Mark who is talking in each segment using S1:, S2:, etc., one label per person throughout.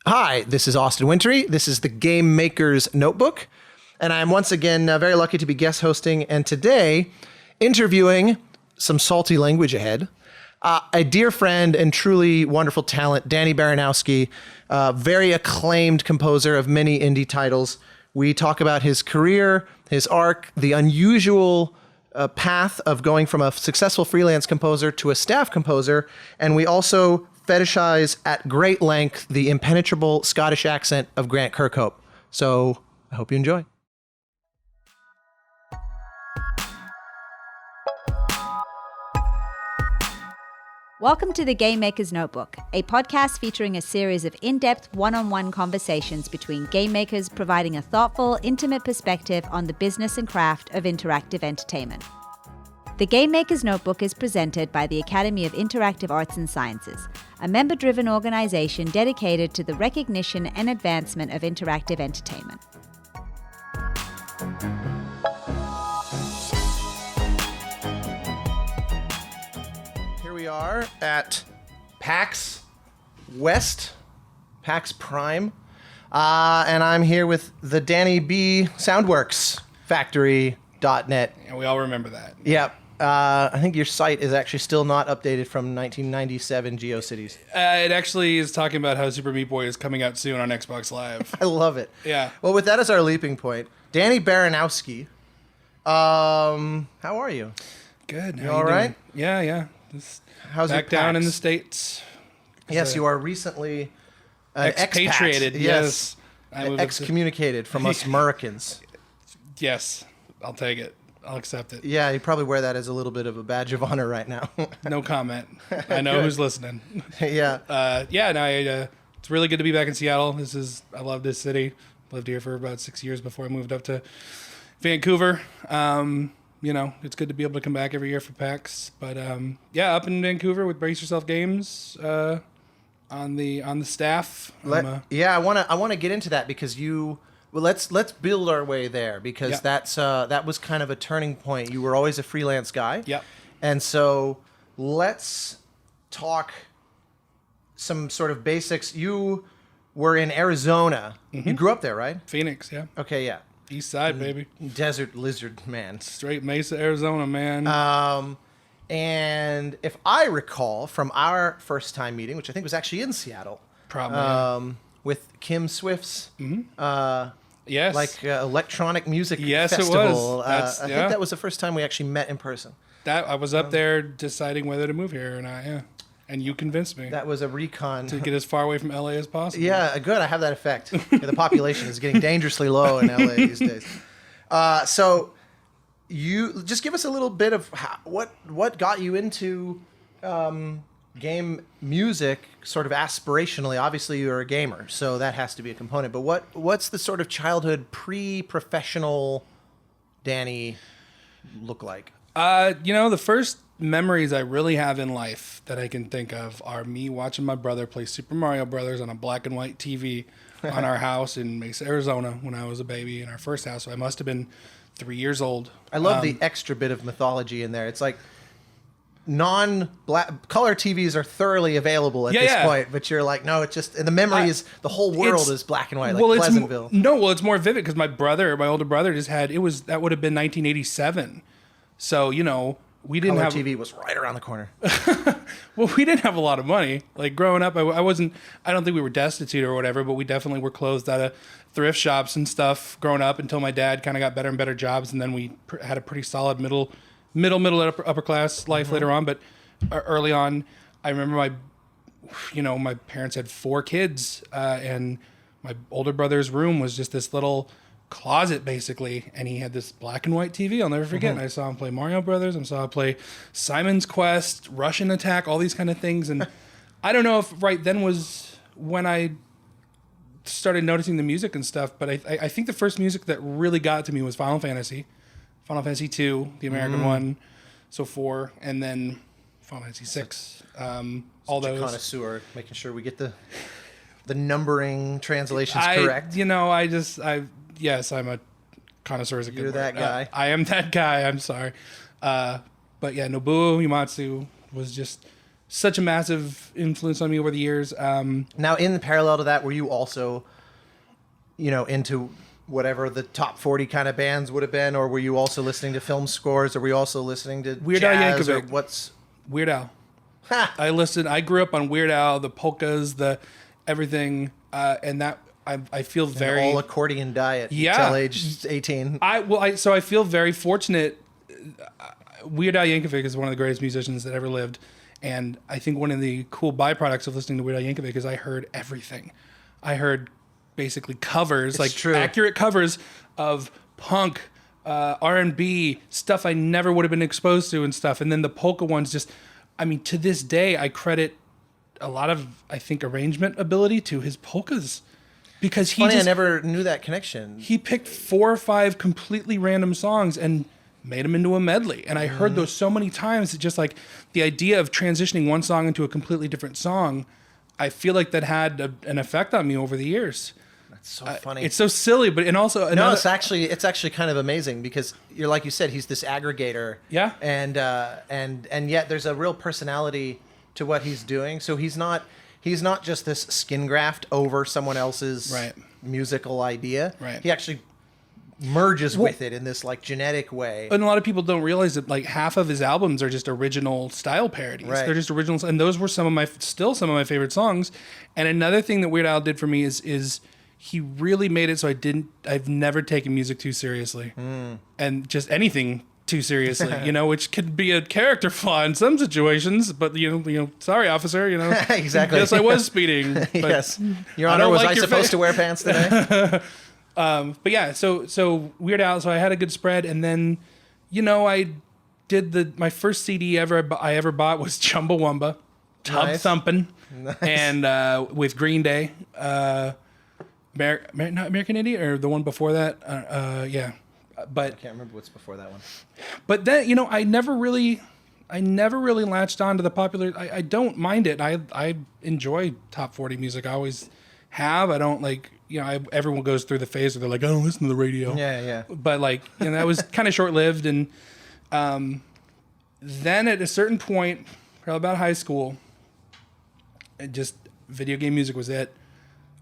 S1: Hi, this is Austin Wintory. This is the Game Maker's Notebook. And I'm once again very lucky to be guest hosting and today interviewing some salty language ahead. A dear friend and truly wonderful talent, Danny Baranowsky, very acclaimed composer of many indie titles. We talk about his career, his arc, the unusual path of going from a successful freelance composer to a staff composer, and we also fetishize at great length the impenetrable Scottish accent of Grant Kirkhope. So I hope you enjoy.
S2: Welcome to the Game Maker's Notebook, a podcast featuring a series of in-depth one-on-one conversations between game makers providing a thoughtful, intimate perspective on the business and craft of interactive entertainment. The Game Maker's Notebook is presented by the Academy of Interactive Arts and Sciences, a member-driven organization dedicated to the recognition and advancement of interactive entertainment.
S1: Here we are at PAX West, PAX Prime, and I'm here with the Danny B Soundworks Factory.net.
S3: And we all remember that.
S1: Yep. I think your site is actually still not updated from 1997 GeoCities.
S3: It actually is talking about how Super Meat Boy is coming out soon on Xbox Live.
S1: I love it.
S3: Yeah.
S1: Well, with that as our leaping point, Danny Baranowsky, how are you?
S3: Good.
S1: You all right?
S3: Yeah. Just
S1: How's
S3: back
S1: it
S3: down in
S1: PAX?
S3: the States.
S1: Yes, you are recently an
S3: Expatriated.
S1: expat.
S3: Yes. I moved up to-
S1: Excommunicated from us Americans.
S3: Yes. I'll take it. I'll accept it.
S1: Yeah, you probably wear that as a little bit of a badge of honor right now.
S3: No comment. I know who's listening.
S1: Yeah.
S3: It's really good to be back in Seattle. I love this city. Lived here for about 6 years before I moved up to Vancouver. It's good to be able to come back every year for PAX. But up in Vancouver with Brace Yourself Games on the staff.
S1: I want to get into that because let's build our way there because that was kind of a turning point. You were always a freelance guy.
S3: Yep.
S1: And so let's talk some sort of basics. You were in Arizona.
S3: Mm-hmm.
S1: You grew up there, right?
S3: Phoenix, yeah.
S1: Okay, yeah.
S3: East side, baby.
S1: Desert lizard man.
S3: Straight Mesa, Arizona, man.
S1: And if I recall from our first time meeting, which I think was actually in Seattle,
S3: Probably.
S1: with Kim Swift's
S3: Yes.
S1: electronic music
S3: Yes, it
S1: festival.
S3: was.
S1: I think that was the first time we actually met in person.
S3: That I was up there deciding whether to move here or not, yeah. And you convinced me
S1: That was a recon.
S3: to get as far away from LA as possible.
S1: Yeah, good. I have that effect. Yeah, the population is getting dangerously low in LA these days. So you just give us a little bit of what got you into game music sort of aspirationally. Obviously you're a gamer, so that has to be a component. But what's the sort of childhood pre-professional Danny look like?
S3: The first memories I really have in life that I can think of are me watching my brother play Super Mario Brothers on a black and white TV on our house in Mesa, Arizona when I was a baby in our first house. So I must have been 3 years old.
S1: I love the extra bit of mythology in there. It's like non-black color TVs are thoroughly available at this point, but you're like, no, it's just, and the memory is the whole world is black and white, like Pleasantville.
S3: It's more vivid because my older brother just had, that would have been 1987. So, we didn't
S1: Color
S3: have
S1: TV was right around the corner.
S3: Well, we didn't have a lot of money. Like growing up, I don't think we were destitute or whatever, but we definitely were closed out of thrift shops and stuff growing up until my dad kind of got better and better jobs. And then we had a pretty solid middle upper class life later on. But early on, I remember my parents had 4 kids, and my older brother's room was just this little closet basically, and he had this black and white TV. I'll never forget. And I saw him play Mario Brothers. I saw him play Simon's Quest, Russian Attack, all these kind of things. And I don't know if right then was when I started noticing the music and stuff, but I think the first music that really got to me was Final Fantasy II, the American one, so 4, and then Final Fantasy 6. All those.
S1: Connoisseur, making sure we get the numbering translations correct.
S3: Yes, I'm a connoisseur. Is a
S1: You're
S3: good
S1: that
S3: word.
S1: guy.
S3: I am that guy. I'm sorry. But yeah, Nobuo Uematsu was just such a massive influence on me over the years.
S1: Now, in parallel to that, were you also, into whatever the top 40 kind of bands would have been, or were you also listening to film scores, or were you also listening to
S3: Weird Al
S1: jazz, or
S3: Yankovic.
S1: what's...
S3: Weird Al.
S1: Ha!
S3: I grew up on Weird Al, the polkas, the everything, and that I feel very
S1: all accordion diet until age 18.
S3: So I feel very fortunate. Weird Al Yankovic is one of the greatest musicians that ever lived, and I think one of the cool byproducts of listening to Weird Al Yankovic is I heard everything. I heard basically covers, accurate covers of punk, R&B, stuff I never would have been exposed to and stuff. And then the polka ones to this day, I credit a lot of, I think, arrangement ability to his polkas. Because
S1: I never knew that connection.
S3: He picked 4 or 5 completely random songs and made them into a medley. And I heard those so many times that just like the idea of transitioning one song into a completely different song, I feel like that had an effect on me over the years.
S1: That's so funny.
S3: It's so silly, but
S1: it's actually kind of amazing because you're like you said, he's this aggregator.
S3: Yeah.
S1: And yet there's a real personality to what he's doing. So he's not just this skin graft over someone else's musical idea.
S3: Right.
S1: He actually merges with it in this like genetic way.
S3: And a lot of people don't realize that like half of his albums are just original style parodies.
S1: Right.
S3: They're just originals, and those were some of my favorite songs. And another thing that Weird Al did for me is he really made it so I've never taken music too seriously, and just anything too seriously, which could be a character flaw in some situations. But sorry, officer,
S1: exactly.
S3: Yes, I was speeding. But
S1: yes, Your Honor, was I supposed to wear pants today?
S3: But yeah, so Weird Al. So I had a good spread, and then, I did my first CD I ever bought was Chumbawamba, Tub Thumpin', and with Green Day, not American Idiot, or the one before that, yeah. But
S1: I can't remember what's before that one.
S3: But then I never really latched on to the popular. I don't mind it. I enjoy top 40 music. I always have. I don't like. Everyone goes through the phase where they're like, I don't listen to the radio.
S1: Yeah.
S3: But that was kind of short lived, and then at a certain point, probably about high school, just video game music was it.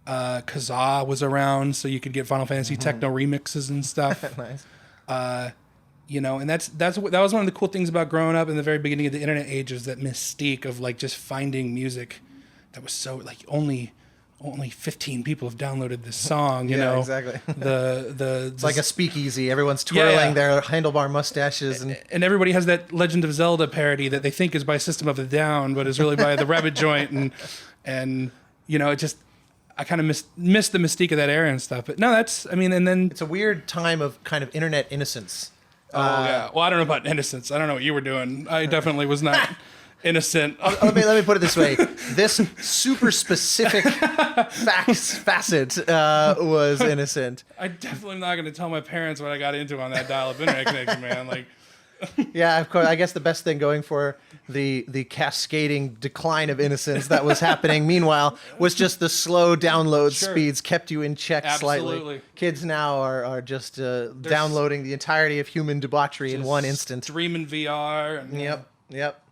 S3: Kazaa was around, so you could get Final Fantasy techno remixes and stuff.
S1: Nice.
S3: And that was one of the cool things about growing up in the very beginning of the internet age, is that mystique of like just finding music that was so like only 15 people have downloaded this song. You know
S1: exactly.
S3: It's
S1: like a speakeasy. Everyone's twirling their handlebar mustaches,
S3: and everybody has that Legend of Zelda parody that they think is by System of a Down, but is really by the Rabbit Joint, and it just. I kind of missed the mystique of that era and stuff. But no, and then...
S1: It's a weird time of kind of internet innocence.
S3: Yeah. Well, I don't know about innocence. I don't know what you were doing. I definitely was not innocent.
S1: Let me put it this way. This super specific facet was innocent.
S3: I definitely am not going to tell my parents what I got into on that dial-up internet connection, man. Like...
S1: Yeah, of course. I guess the best thing going for the cascading decline of innocence that was happening meanwhile was just the slow download speeds kept you in check slightly. Kids now are just downloading the entirety of human debauchery in one instant.
S3: Streaming VR. And,
S1: Yep.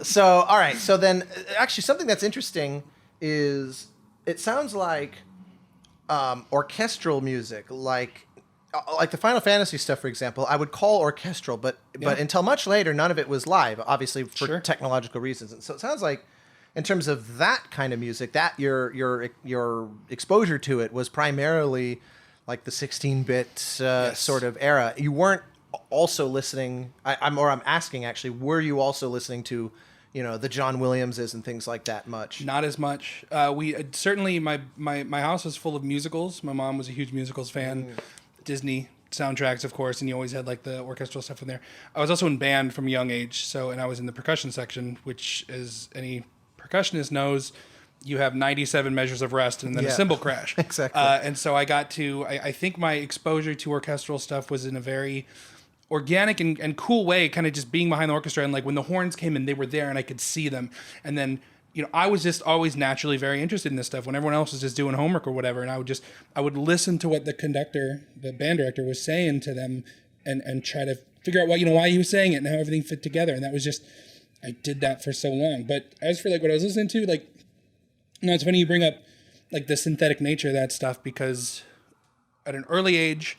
S1: So, all right. So then, actually, something that's interesting is it sounds like orchestral music, like the Final Fantasy stuff, for example, I would call orchestral, but until much later, none of it was live, obviously for technological reasons. And so it sounds like, in terms of that kind of music, that your exposure to it was primarily like the 16-bit sort of era. You weren't also listening. I'm asking actually, were you also listening to, the John Williamses and things like that much?
S3: Not as much. We certainly my house was full of musicals. My mom was a huge musicals fan. Disney soundtracks, of course, and you always had like the orchestral stuff in there. I was also in band from a young age, and I was in the percussion section, which, as any percussionist knows, you have 97 measures of rest and then a cymbal crash.
S1: Exactly.
S3: And so I got to, I think my exposure to orchestral stuff was in a very organic and cool way, kind of just being behind the orchestra, and like when the horns came in, they were there and I could see them. And then I was just always naturally very interested in this stuff when everyone else was just doing homework or whatever. And I would listen to what the conductor, the band director, was saying to them and try to figure out why he was saying it and how everything fit together. And that was just, I did that for so long. But as for like what I was listening to, like, it's funny you bring up like the synthetic nature of that stuff, because at an early age,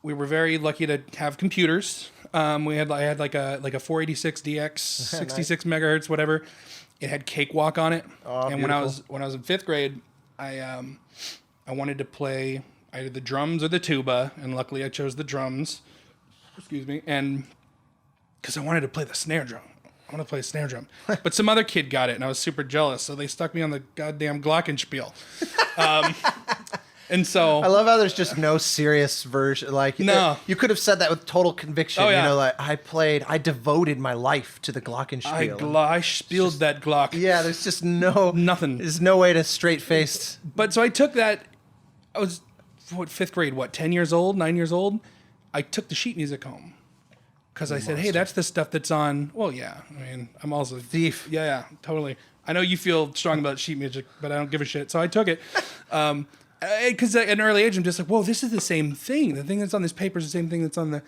S3: we were very lucky to have computers. I had like a 486DX, 66 megahertz, whatever. It had Cakewalk on it.
S1: Oh,
S3: and
S1: beautiful.
S3: when I was in 5th grade, I wanted to play either the drums or the tuba, and luckily I chose the drums. Excuse me, and because I wanted to play the snare drum. I want to play a snare drum. But some other kid got it, and I was super jealous, so they stuck me on the goddamn glockenspiel. And so
S1: I love how there's just no serious version. Like,
S3: no.
S1: You could have said that with total conviction.
S3: Oh, yeah.
S1: You know, like I devoted my life to the glockenspiel.
S3: I spieled that Glock.
S1: Yeah, there's just nothing. There's no way to straight-faced.
S3: But so I took that. I was, 5th grade, 10 years old, 9 years old? I took the sheet music home. Because I said, hey, that's the stuff that's on. Well, yeah. I mean, I'm also
S1: thief.
S3: Yeah, totally. I know you feel strong about sheet music, but I don't give a shit. So I took it. Because at an early age, I'm just like, whoa, this is the same thing. The thing that's on this paper is the same thing that's on the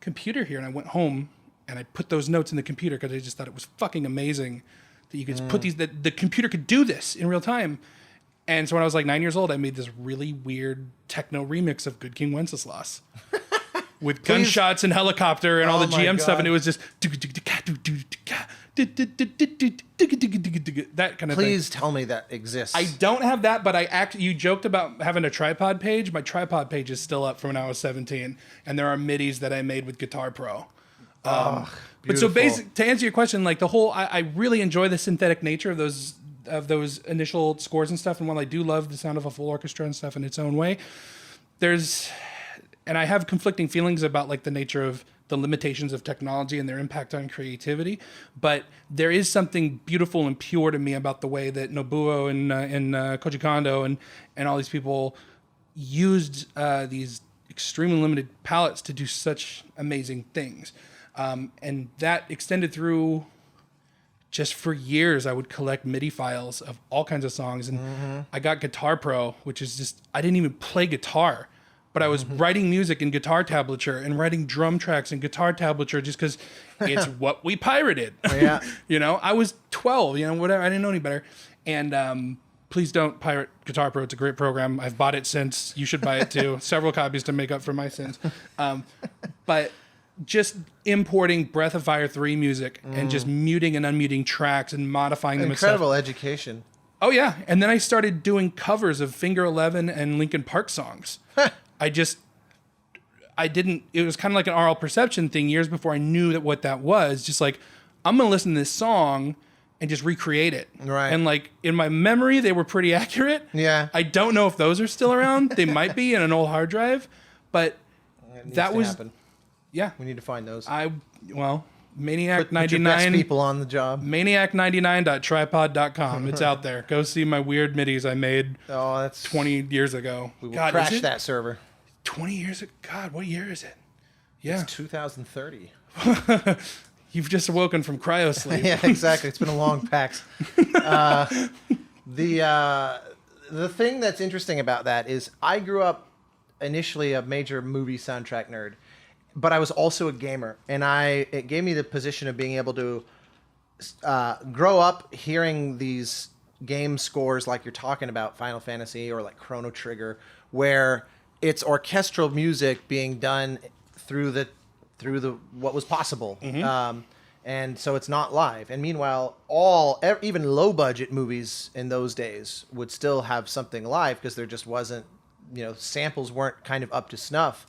S3: computer here. And I went home and I put those notes in the computer because I just thought it was fucking amazing that you could just put these, that the computer could do this in real time. And so when I was like 9 years old, I made this really weird techno remix of Good King Wenceslas. With gunshots and helicopter and all the GM stuff, and it was just that kind of thing.
S1: Please tell me that exists.
S3: I don't have that, but you joked about having a tripod page. My tripod page is still up from when I was 17, and there are MIDIs that I made with Guitar Pro. But so to answer your question, like the whole, I really enjoy the synthetic nature of those initial scores and stuff. And while I do love the sound of a full orchestra and stuff in its own way, and I have conflicting feelings about like the nature of the limitations of technology and their impact on creativity. But there is something beautiful and pure to me about the way that Nobuo and Koji Kondo and all these people used these extremely limited palettes to do such amazing things. And that extended through just for years. I would collect MIDI files of all kinds of songs. And I got Guitar Pro, which is just, I didn't even play guitar. But I was writing music in guitar tablature and writing drum tracks in guitar tablature just because it's what we pirated.
S1: Yeah.
S3: You know, I was 12, whatever. I didn't know any better. And please don't pirate Guitar Pro. It's a great program. I've bought it since. You should buy it too. Several copies to make up for my sins. But just importing Breath of Fire 3 music and just muting and unmuting tracks and modifying them.
S1: Incredible education.
S3: Oh, yeah. And then I started doing covers of Finger 11 and Linkin Park songs. It was kind of like an oral perception thing years before I knew what that was. Just like, I'm going to listen to this song and just recreate it.
S1: Right.
S3: And like in my memory, they were pretty accurate.
S1: Yeah.
S3: I don't know if those are still around. They might be in an old hard drive, but that was,
S1: happen.
S3: Yeah.
S1: We need to find those.
S3: Maniac 99.
S1: Put your best people on the job.
S3: Maniac99.tripod.com. It's out there. Go see my weird MIDIs I made 20 years ago.
S1: We will crash that server.
S3: 20 years ago? God, what year is it? Yeah.
S1: It's 2030.
S3: You've just awoken from cryo sleep.
S1: Yeah, exactly. It's been a long PAX. The thing that's interesting about that is I grew up initially a major movie soundtrack nerd, but I was also a gamer, and it gave me the position of being able to grow up hearing these game scores like you're talking about, Final Fantasy or like Chrono Trigger, where it's orchestral music being done through the what was possible. And so it's not live. And meanwhile, even low budget movies in those days would still have something live because there just wasn't, samples weren't kind of up to snuff,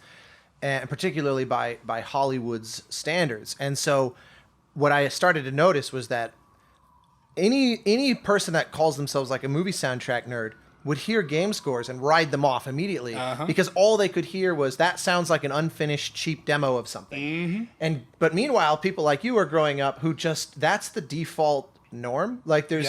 S1: and particularly by Hollywood's standards. And so what I started to notice was that any person that calls themselves like a movie soundtrack nerd would hear game scores and ride them off immediately because all they could hear was that sounds like an unfinished cheap demo of something. But meanwhile, people like you are growing up who that's the default norm. Like there's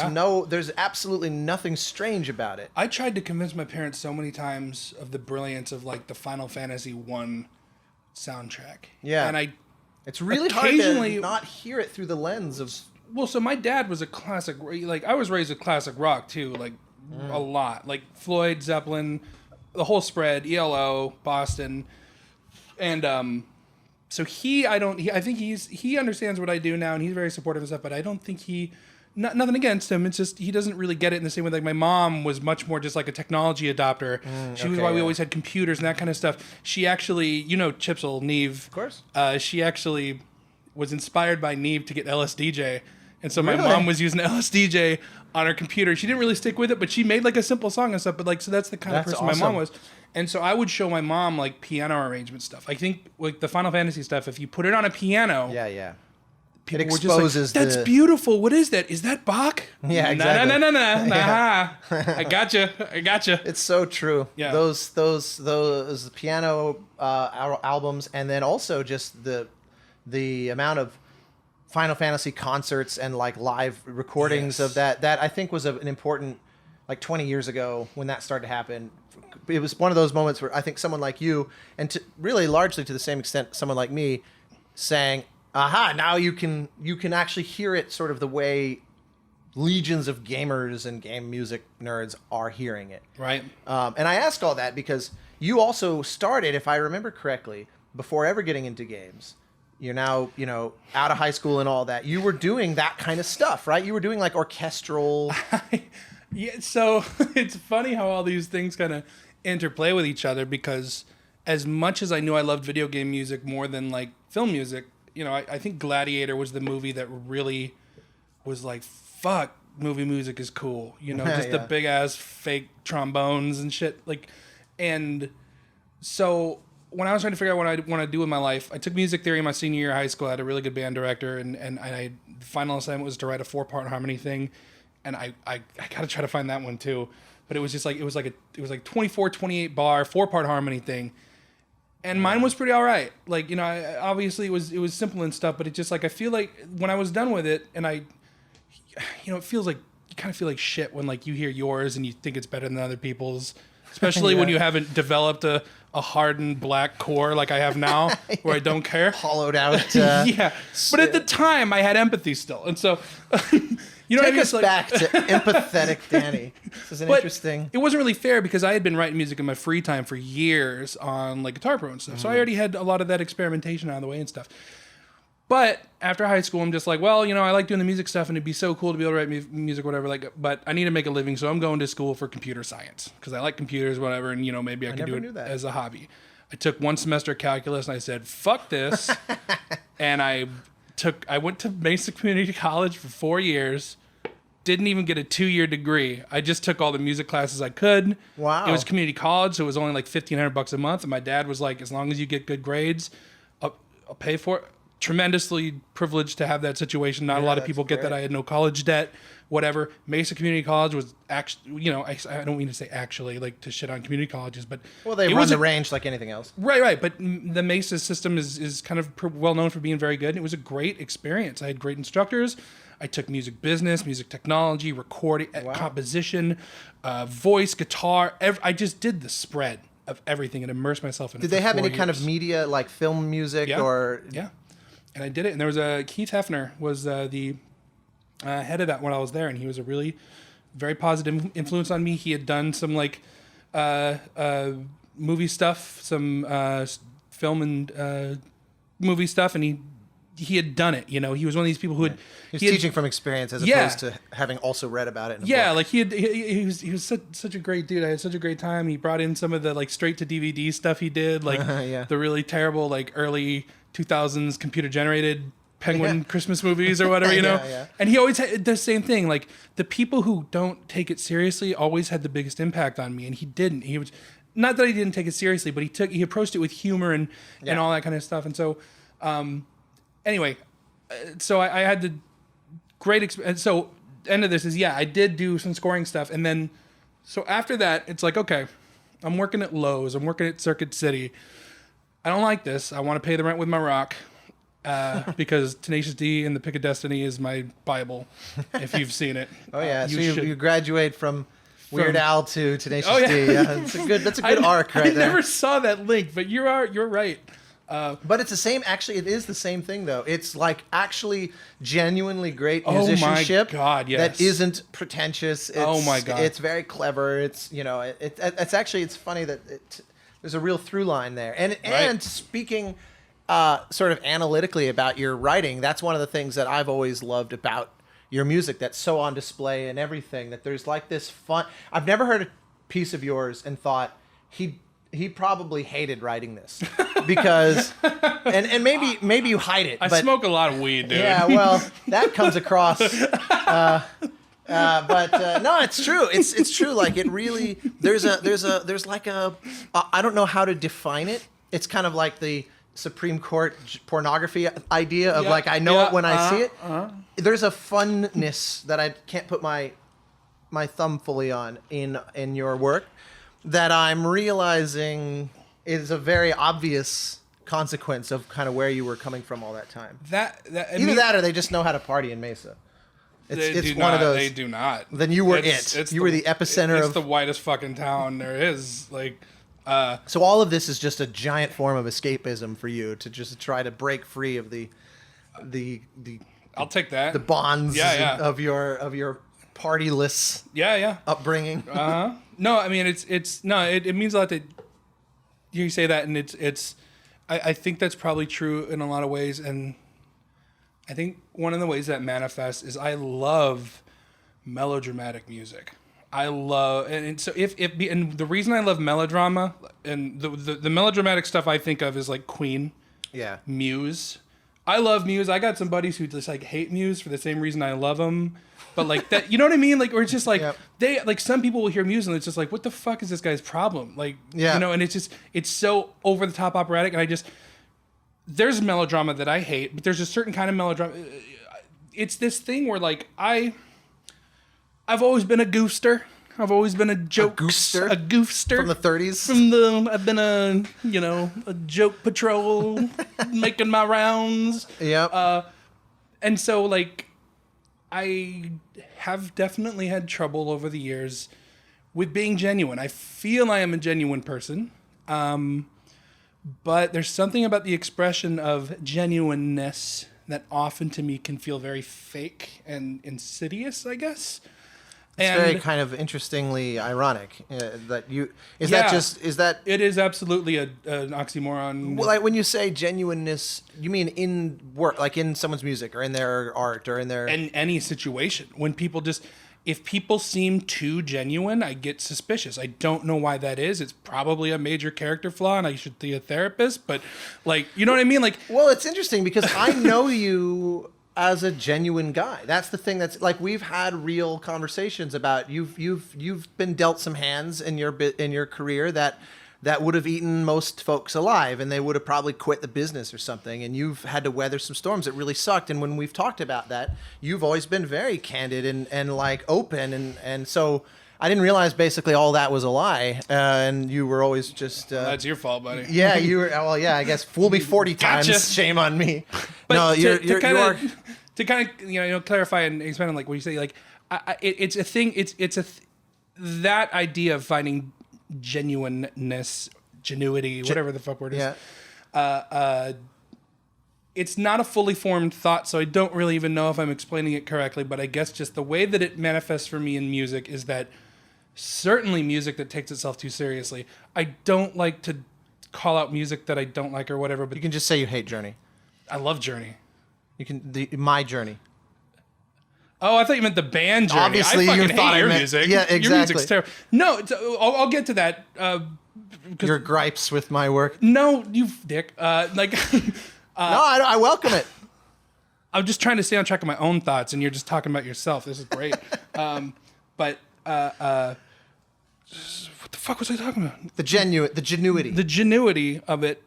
S1: absolutely nothing strange about it.
S3: I tried to convince my parents so many times of the brilliance of like the Final Fantasy 1 soundtrack.
S1: Yeah.
S3: And
S1: it's really hard to not hear it through the lens of...
S3: Well, so my dad was a classic, like I was raised with classic rock too, like a lot, like Floyd, Zeppelin, the whole spread, ELO, Boston, and So I think he understands what I do now, and he's very supportive and stuff. But I don't think nothing against him. It's just he doesn't really get it in the same way. Like my mom was much more just like a technology adopter. She was why we always had computers and that kind of stuff. She actually, Chipsel, Neve. Of
S1: course.
S3: She actually was inspired by Neve to get LSDJ. And so my
S1: Really?
S3: mom was using LSDJ on her computer. She didn't really stick with it, but she made like a simple song and stuff. But like, so that's the kind of person my mom was. And so I would show my mom like piano arrangement stuff. I think like the Final Fantasy stuff, if you put it on a piano, people were just like, that's beautiful. What is that? Is that Bach?
S1: Yeah, exactly.
S3: No. I gotcha.
S1: It's so true.
S3: Yeah.
S1: Those piano albums, and then also just the amount of Final Fantasy concerts and like live recordings of that I think was an important, like 20 years ago when that started to happen. It was one of those moments where I think someone like you, and really largely to the same extent someone like me, saying, aha, now you can actually hear it sort of the way legions of gamers and game music nerds are hearing it.
S3: Right.
S1: And I ask all that because you also started, if I remember correctly, before ever getting into games. You're now, out of high school and all that. You were doing that kind of stuff, right? You were doing like orchestral.
S3: Yeah. So it's funny how all these things kind of interplay with each other, because as much as I knew I loved video game music more than like film music, I think Gladiator was the movie that really was like, fuck, movie music is cool. Just the big ass fake trombones and shit. Like, and so when I was trying to figure out what I want to do with my life, I took music theory in my senior year of high school. I had a really good band director, and the final assignment was to write a 4-part harmony thing. And I got to try to find that one too. But it was just like, it was like 24, 28 bar, 4-part harmony thing. And mine was pretty all right. Like, obviously it was simple and stuff, but it just like, I feel like when I was done with it, and it feels like, you kind of feel like shit when like you hear yours and you think it's better than other people's, especially when you haven't developed a hardened black core like I have now, where I don't care.
S1: Hollowed out.
S3: Yeah. But at the time I had empathy still. And so,
S1: take us back to empathetic Danny. This is an interesting.
S3: It wasn't really fair because I had been writing music in my free time for years on like Guitar Pro and stuff. So I already had a lot of that experimentation out of the way and stuff. But after high school, I'm just like, well, I like doing the music stuff, and it'd be so cool to be able to write music, whatever. Like, but I need to make a living, so I'm going to school for computer science because I like computers, whatever, and maybe I can do it as a hobby. I took one semester of calculus, and I said, fuck this, and I went to Mesa Community College for 4 years. Didn't even get a 2-year degree. I just took all the music classes I could.
S1: Wow.
S3: It was community college, so it was only like $1,500 a month, and my dad was like, as long as you get good grades, I'll pay for it. Tremendously privileged to have that situation. Not a lot of people get that. I had no college debt, whatever. Mesa Community College was actually, I don't mean to say actually, like to shit on community colleges, but
S1: they run the range like anything else.
S3: Right. But the Mesa system is kind of well known for being very good. And it was a great experience. I had great instructors. I took music business, music technology, recording, composition, voice, guitar. I just did the spread of everything and immersed myself in it.
S1: Did they have any kind of media, like film music or?
S3: Yeah. And I did it. And there was Keith Hefner was the head of that when I was there. And he was a really very positive influence on me. He had done some like movie stuff, some film and movie stuff. And he had done it. He was one of these people who had...
S1: He was teaching from experience as opposed to having also read about it in a book.
S3: Like he was such a great dude. I had such a great time. He brought in some of the like straight to DVD stuff he did, like the really terrible like early 2000s computer generated Penguin Christmas movies or whatever, And he always had the same thing. Like the people who don't take it seriously always had the biggest impact on me, and he didn't. He was not that he didn't take it seriously, but he approached it with humor and all that kind of stuff. And so, anyway, so I had the great experience. So end of this is I did do some scoring stuff, and then so after that, it's like okay, I'm working at Lowe's, I'm working at Circuit City. I don't like this. I want to pay the rent with my rock. Because Tenacious D and the Pick of Destiny is my Bible, if you've seen it.
S1: Oh yeah, so you graduate from Weird Al to Tenacious D. Yeah, that's a good arc right there.
S3: I never saw that link, but you're right.
S1: But it's the same. Actually, it is the same thing though. It's like actually genuinely great musicianship.
S3: Oh my God, yes.
S1: That isn't pretentious. It's,
S3: oh my God,
S1: it's very clever. It's it's actually it's funny that there's a real through line there. And speaking. sort of analytically about your writing, that's one of the things that I've always loved about your music that's so on display and everything, that there's like this fun. I've never heard a piece of yours and thought he probably hated writing this because and maybe you hide it.
S3: I
S1: but,
S3: smoke a lot of weed, dude.
S1: Yeah, well, that comes across. But no, it's true. It's true. Like it really. There's like a. I don't know how to define it. It's kind of like the Supreme Court pornography idea of like I know it when I see it. There's a funness that I can't put my thumb fully on in your work that I'm realizing is a very obvious consequence of kind of where you were coming from all that time. Either that or they just know how to party in Mesa. It's one of those.
S3: They do not.
S1: Then you were you were the epicenter of.
S3: It's the whitest fucking town there is. Like.
S1: So all of this is just a giant form of escapism for you to just try to break free of the
S3: I'll take that.
S1: The bonds of your partyless upbringing.
S3: No, I mean it means a lot that you say that, and I think that's probably true in a lot of ways, and I think one of the ways that manifests is I love melodramatic music. I love, and so and the reason I love melodrama and the melodramatic stuff I think of is like Queen, Muse. I love Muse. I got some buddies who just like hate Muse for the same reason I love them, but like that, you know what I mean? Like, or it's just like they like some people will hear Muse and it's just like, what the fuck is this guy's problem? Like, you know, and it's so over the top operatic, and there's melodrama that I hate, but there's a certain kind of melodrama. It's this thing where like I've always been a goofster. I've always been a jokester. A goofster.
S1: From the 30s?
S3: I've been a joke patrol, making my rounds.
S1: Yep.
S3: And so, like, I have definitely had trouble over the years with being genuine. I feel I am a genuine person. But there's something about the expression of genuineness that often to me can feel very fake and insidious, I guess.
S1: It's very kind of interestingly ironic that you is that
S3: it is absolutely an oxymoron.
S1: Well, like when you say genuineness, you mean in work, like in someone's music or in their art or in
S3: any situation. When people if people seem too genuine, I get suspicious. I don't know why that is. It's probably a major character flaw, and I should see a therapist. But like, you know what I mean? Like,
S1: well, it's interesting because I know you as a genuine guy. That's the thing. That's like we've had real conversations about you've been dealt some hands in your career that would have eaten most folks alive, and they would have probably quit the business or something, and you've had to weather some storms that really sucked. And when we've talked about that, you've always been very candid and like open, and so I didn't realize basically all that was a lie, and you were always just
S3: that's your fault, buddy.
S1: Yeah, you were. Well, yeah, I guess fool me 40 times.
S3: Gotcha.
S1: Shame on me.
S3: But
S1: no,
S3: to kind of clarify and expand on like what you say, like it's a thing. That idea of finding genuineness, genuity, whatever the fuck word is.
S1: Yeah.
S3: It's not a fully formed thought, so I don't really even know if I'm explaining it correctly, but I guess just the way that it manifests for me in music is that certainly music that takes itself too seriously. I don't like to call out music that I don't like or whatever, but
S1: you can just say you hate Journey.
S3: I love Journey.
S1: You can my Journey.
S3: Oh, I thought you meant the band Journey.
S1: Obviously,
S3: I fucking
S1: you thought
S3: hate your
S1: I meant,
S3: music.
S1: Yeah, exactly.
S3: Your music's terrible. No, I'll get to that.
S1: Your gripes with my work.
S3: No, you dick.
S1: No, I welcome it.
S3: I'm just trying to stay on track of my own thoughts, and you're just talking about yourself. This is great. What the fuck was I talking about?
S1: The genuity.
S3: The genuity of it.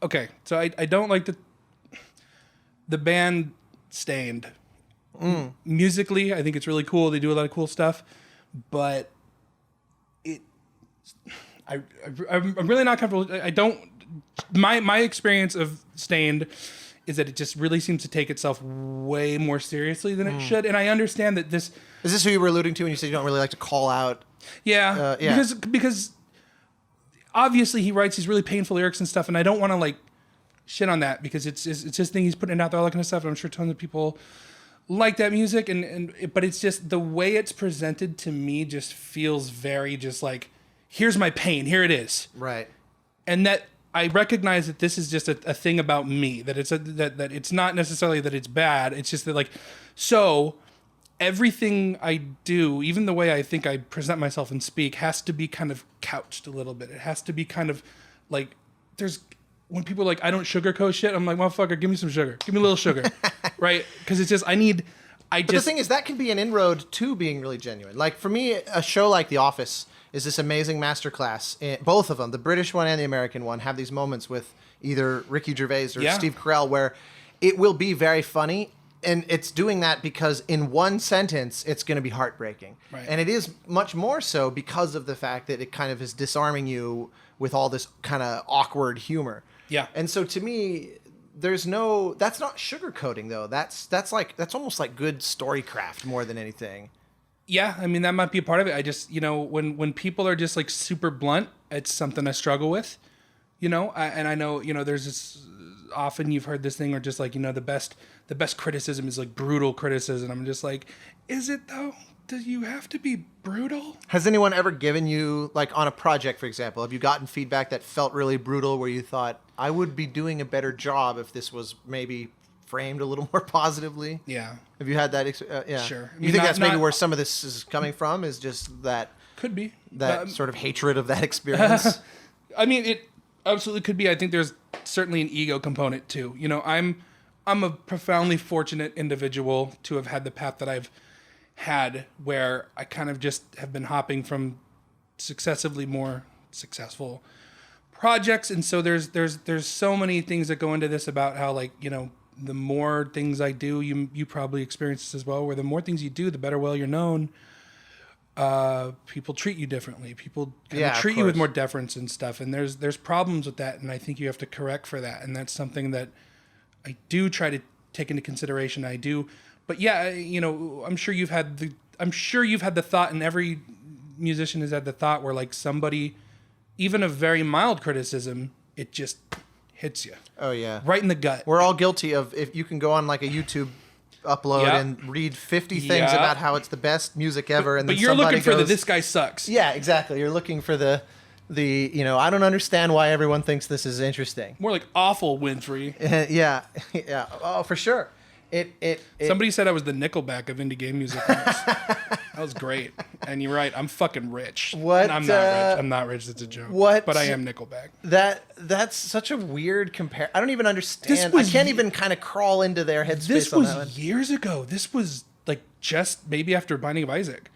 S3: Okay, so I don't like the band Stained. Musically, I think it's really cool. They do a lot of cool stuff, but I'm really not comfortable. I don't. My experience of Stained is that it just really seems to take itself way more seriously than it should. And I understand that this
S1: is this who you were alluding to when you said you don't really like to call out.
S3: Yeah. Because obviously he writes these really painful lyrics and stuff, and I don't want to like shit on that because it's his thing. He's putting it out there, all that kind of stuff. And I'm sure tons of people like that music, but it's just the way it's presented to me just feels very just like, here's my pain, here it is.
S1: Right.
S3: And that I recognize that this is just a thing about me, that it's not necessarily that it's bad. It's just that like, so everything I do, even the way I think I present myself and speak, has to be kind of couched a little bit. It has to be kind of like, when people are like, I don't sugarcoat shit, I'm like, motherfucker, give me some sugar. Give me a little sugar. Right? Because it's just,
S1: But the thing is, that can be an inroad to being really genuine. Like for me, a show like The Office is this amazing masterclass. Both of them, the British one and the American one, have these moments with either Ricky Gervais or Steve Carell where it will be very funny. And it's doing that because in one sentence, it's going to be heartbreaking.
S3: Right.
S1: And it is much more so because of the fact that it kind of is disarming you with all this kind of awkward humor.
S3: Yeah.
S1: And so to me, that's not sugarcoating though. That's almost like good storycraft more than anything.
S3: Yeah, I mean, that might be a part of it. I just, when people are just like super blunt, it's something I struggle with, and I know, there's this, often you've heard this thing or just like, the best criticism is like brutal criticism. I'm just like, is it though? Do you have to be brutal?
S1: Has anyone ever given you, like on a project, for example, have you gotten feedback that felt really brutal where you thought, I would be doing a better job if this was maybe framed a little more positively?
S3: Yeah.
S1: Have you had that? Yeah.
S3: Sure.
S1: You think that's maybe where some of this is coming from, is just that...
S3: Could be.
S1: That sort of hatred of that experience?
S3: I mean, it absolutely could be. I think there's certainly an ego component too. I'm a profoundly fortunate individual to have had the path that I've had, where I kind of just have been hopping from successively more successful projects. And so there's so many things that go into this about how, like, the more things I do, you probably experience this as well, where the more things you do, the better you're known. People treat you differently. People treat you with more deference and stuff. And there's problems with that. And I think you have to correct for that. And that's something that I do try to take into consideration. I do. But yeah, I'm sure you've had the thought, and every musician has had the thought where like somebody, even a very mild criticism, it just hits you.
S1: Oh yeah.
S3: Right in the gut.
S1: We're all guilty of, if you can go on like a YouTube upload and read 50 things about how it's the best music ever, and
S3: but
S1: then
S3: you're
S1: somebody
S3: looking for
S1: goes,
S3: this guy sucks.
S1: Yeah, exactly. You're looking for the I don't understand why everyone thinks this is interesting.
S3: More like awful Wintory.
S1: Yeah. Oh, for sure.
S3: Somebody said I was the Nickelback of indie game music. That was great. And you're right. I'm fucking rich.
S1: What?
S3: And I'm not rich. I'm not rich. That's a joke.
S1: What?
S3: But I am Nickelback.
S1: That's such a weird compare. I don't even understand. I can't even kind of crawl into their headspace.
S3: This
S1: on
S3: was
S1: that one.
S3: years ago. This was like just maybe after Binding of Isaac.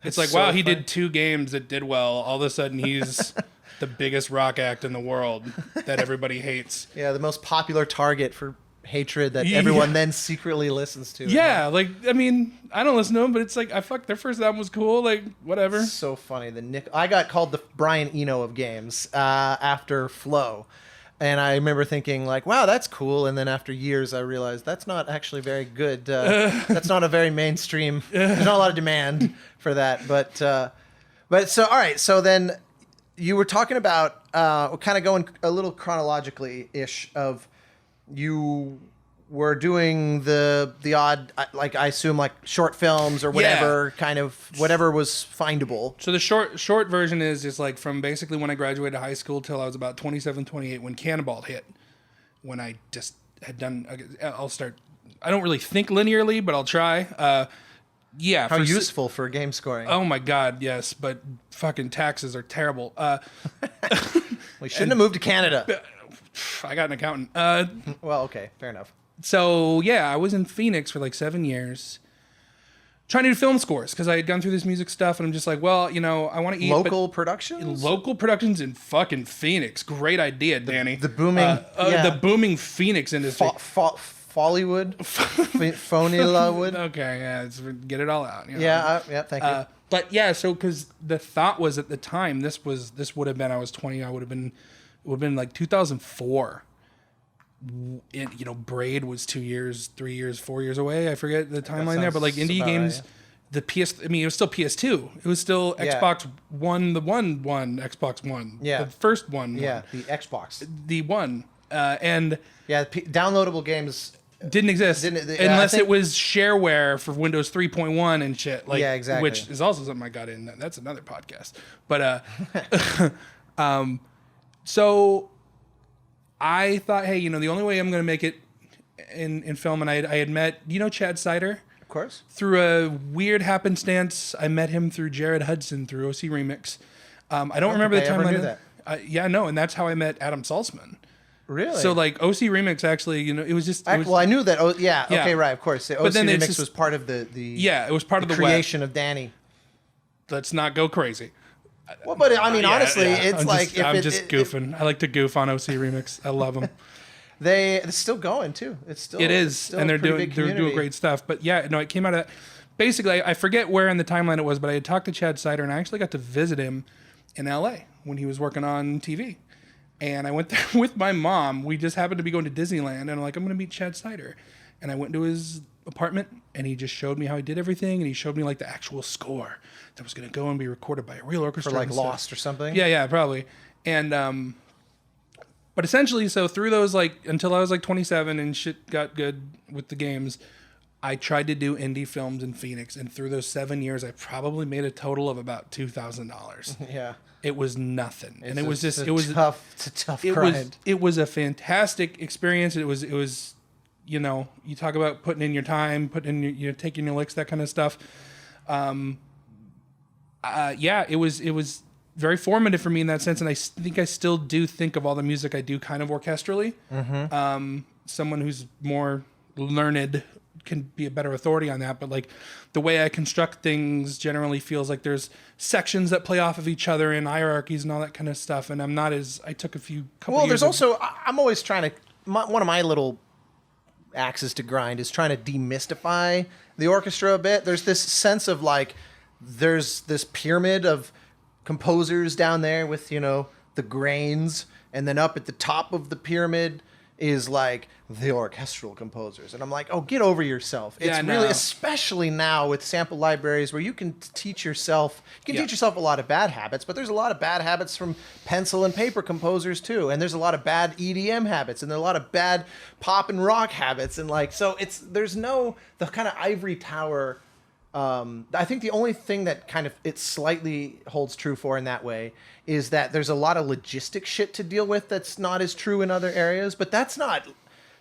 S3: It's like,
S1: so
S3: wow, he
S1: fun.
S3: did 2 games that did well. All of a sudden, he's the biggest rock act in the world that everybody hates.
S1: Yeah, the most popular target for hatred that everyone then secretly listens to.
S3: Yeah, like, I mean, I don't listen to them, but it's like, their first album was cool, like, whatever.
S1: So funny. I got called the Brian Eno of games after Flow. And I remember thinking, like, wow, that's cool. And then after years, I realized that's not actually very good. That's not a very mainstream. There's not a lot of demand for that. But so, all right. So then you were talking about kind of going a little chronologically-ish of you were doing the odd, like, I assume, like short films or whatever, kind of whatever was findable.
S3: So the short version is like from basically when I graduated high school till I was about 27, 28 when Canabalt hit. When I just had done, I'll start, I don't really think linearly, but I'll try. Yeah.
S1: How useful for game scoring.
S3: Oh my God, yes, but fucking taxes are terrible.
S1: We shouldn't have moved to Canada.
S3: I got an accountant.
S1: Well, okay, fair enough.
S3: So yeah, I was in Phoenix for like 7 years, trying to do film scores because I had gone through this music stuff, and I'm just like, well, I want to eat
S1: local productions.
S3: Local productions in fucking Phoenix. Great idea, Danny.
S1: The booming,
S3: the booming Phoenix industry.
S1: Follywood, Phonylawood.
S3: Okay, yeah, get it all out.
S1: Yeah, thank you.
S3: But yeah, so because the thought was at the time this would have been, I was 20. It would have been like 2004. Braid was 2 years, 3 years, 4 years away. I forget the timeline there, but like indie games, right. It was still PS2. It was still Xbox One, the one Xbox One.
S1: Yeah.
S3: The first one.
S1: Yeah, the Xbox.
S3: The one. And
S1: downloadable games
S3: didn't exist unless it was shareware for Windows 3.1 and shit. Like,
S1: exactly.
S3: Which is also something I got in. That's another podcast. But so I thought, hey, the only way I'm going to make it in film, and I had met, Chad Sider?
S1: Of course.
S3: Through a weird happenstance, I met him through Jared Hudson through OC Remix. I don't remember the
S1: I ever
S3: timeline.
S1: knew that.
S3: And that's how I met Adam Saltzman.
S1: Really?
S3: So like OC Remix actually, it was just.
S1: Well, I knew that. Oh, yeah.
S3: Yeah.
S1: Okay, right. Of course. The OC
S3: then it's
S1: Remix
S3: just-
S1: was part of the
S3: Yeah, it was part of the
S1: creation of Danny.
S3: Let's not go crazy.
S1: Well, but I mean,
S3: Yeah,
S1: honestly,
S3: yeah.
S1: it's
S3: I'm
S1: like
S3: just,
S1: if
S3: I'm
S1: it,
S3: just
S1: it-
S3: goofing. I like to goof on OC Remix. I love them.
S1: it's still going too. It's still
S3: It is,
S1: still
S3: and
S1: a
S3: they're
S1: pretty
S3: doing
S1: big community.
S3: great stuff. But yeah, no, it came out of basically. I forget where in the timeline it was, but I had talked to Chad Sider, and I actually got to visit him in LA when he was working on TV. And I went there with my mom. We just happened to be going to Disneyland, and I'm like, I'm going to meet Chad Sider. And I went to his apartment, and he just showed me how he did everything, and he showed me like the actual score that was going to go and be recorded by a real orchestra.
S1: For like
S3: and stuff.
S1: Lost or something.
S3: Yeah, probably. And but essentially, so through those until I was 27 and shit got good with the games, I tried to do indie films in Phoenix, and through those 7 years, I probably made a total of about $2,000.
S1: Yeah.
S3: It was nothing, and it was
S1: It's
S3: just
S1: a
S3: it was
S1: tough. It's a tough
S3: it
S1: grind.
S3: was a fantastic experience. It was you talk about putting in your time, putting in your taking your licks, that kind of stuff. It was very formative for me in that sense, and I think I still do think of all the music I do kind of orchestrally. Mm-hmm. Someone who's more learned can be a better authority on that, but like the way I construct things generally feels like there's sections that play off of each other and hierarchies and all that kind of stuff. And I'm not as I took a couple.
S1: Well,
S3: years
S1: there's also I'm always trying to. One of my little axes to grind is trying to demystify the orchestra a bit. There's this sense of like there's this pyramid of composers down there with the grains, and then up at the top of the pyramid is like the orchestral composers, and I'm like, oh, get over yourself. It's really, especially now with sample libraries where you can teach yourself. You can teach yourself a lot of bad habits, but there's a lot of bad habits from pencil and paper composers too, and there's a lot of bad EDM habits, and there's a lot of bad pop and rock habits, and there's no the kind of ivory tower. I think the only thing that kind of it slightly holds true for in that way is that there's a lot of logistic shit to deal with that's not as true in other areas, but that's not.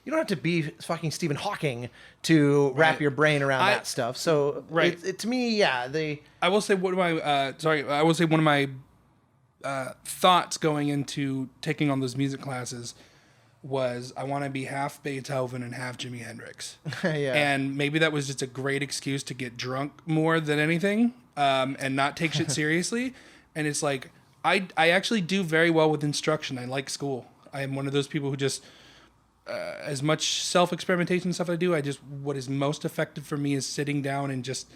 S1: You don't have to be fucking Stephen Hawking to wrap your brain around that stuff. So, to me,
S3: I will say one of my thoughts going into taking on those music classes was I want to be half Beethoven and half Jimi Hendrix.
S1: Yeah.
S3: And maybe that was just a great excuse to get drunk more than anything, and not take shit seriously. And it's like, I actually do very well with instruction. I like school. I am one of those people who just, as much self-experimentation stuff I do, what is most effective for me is sitting down and just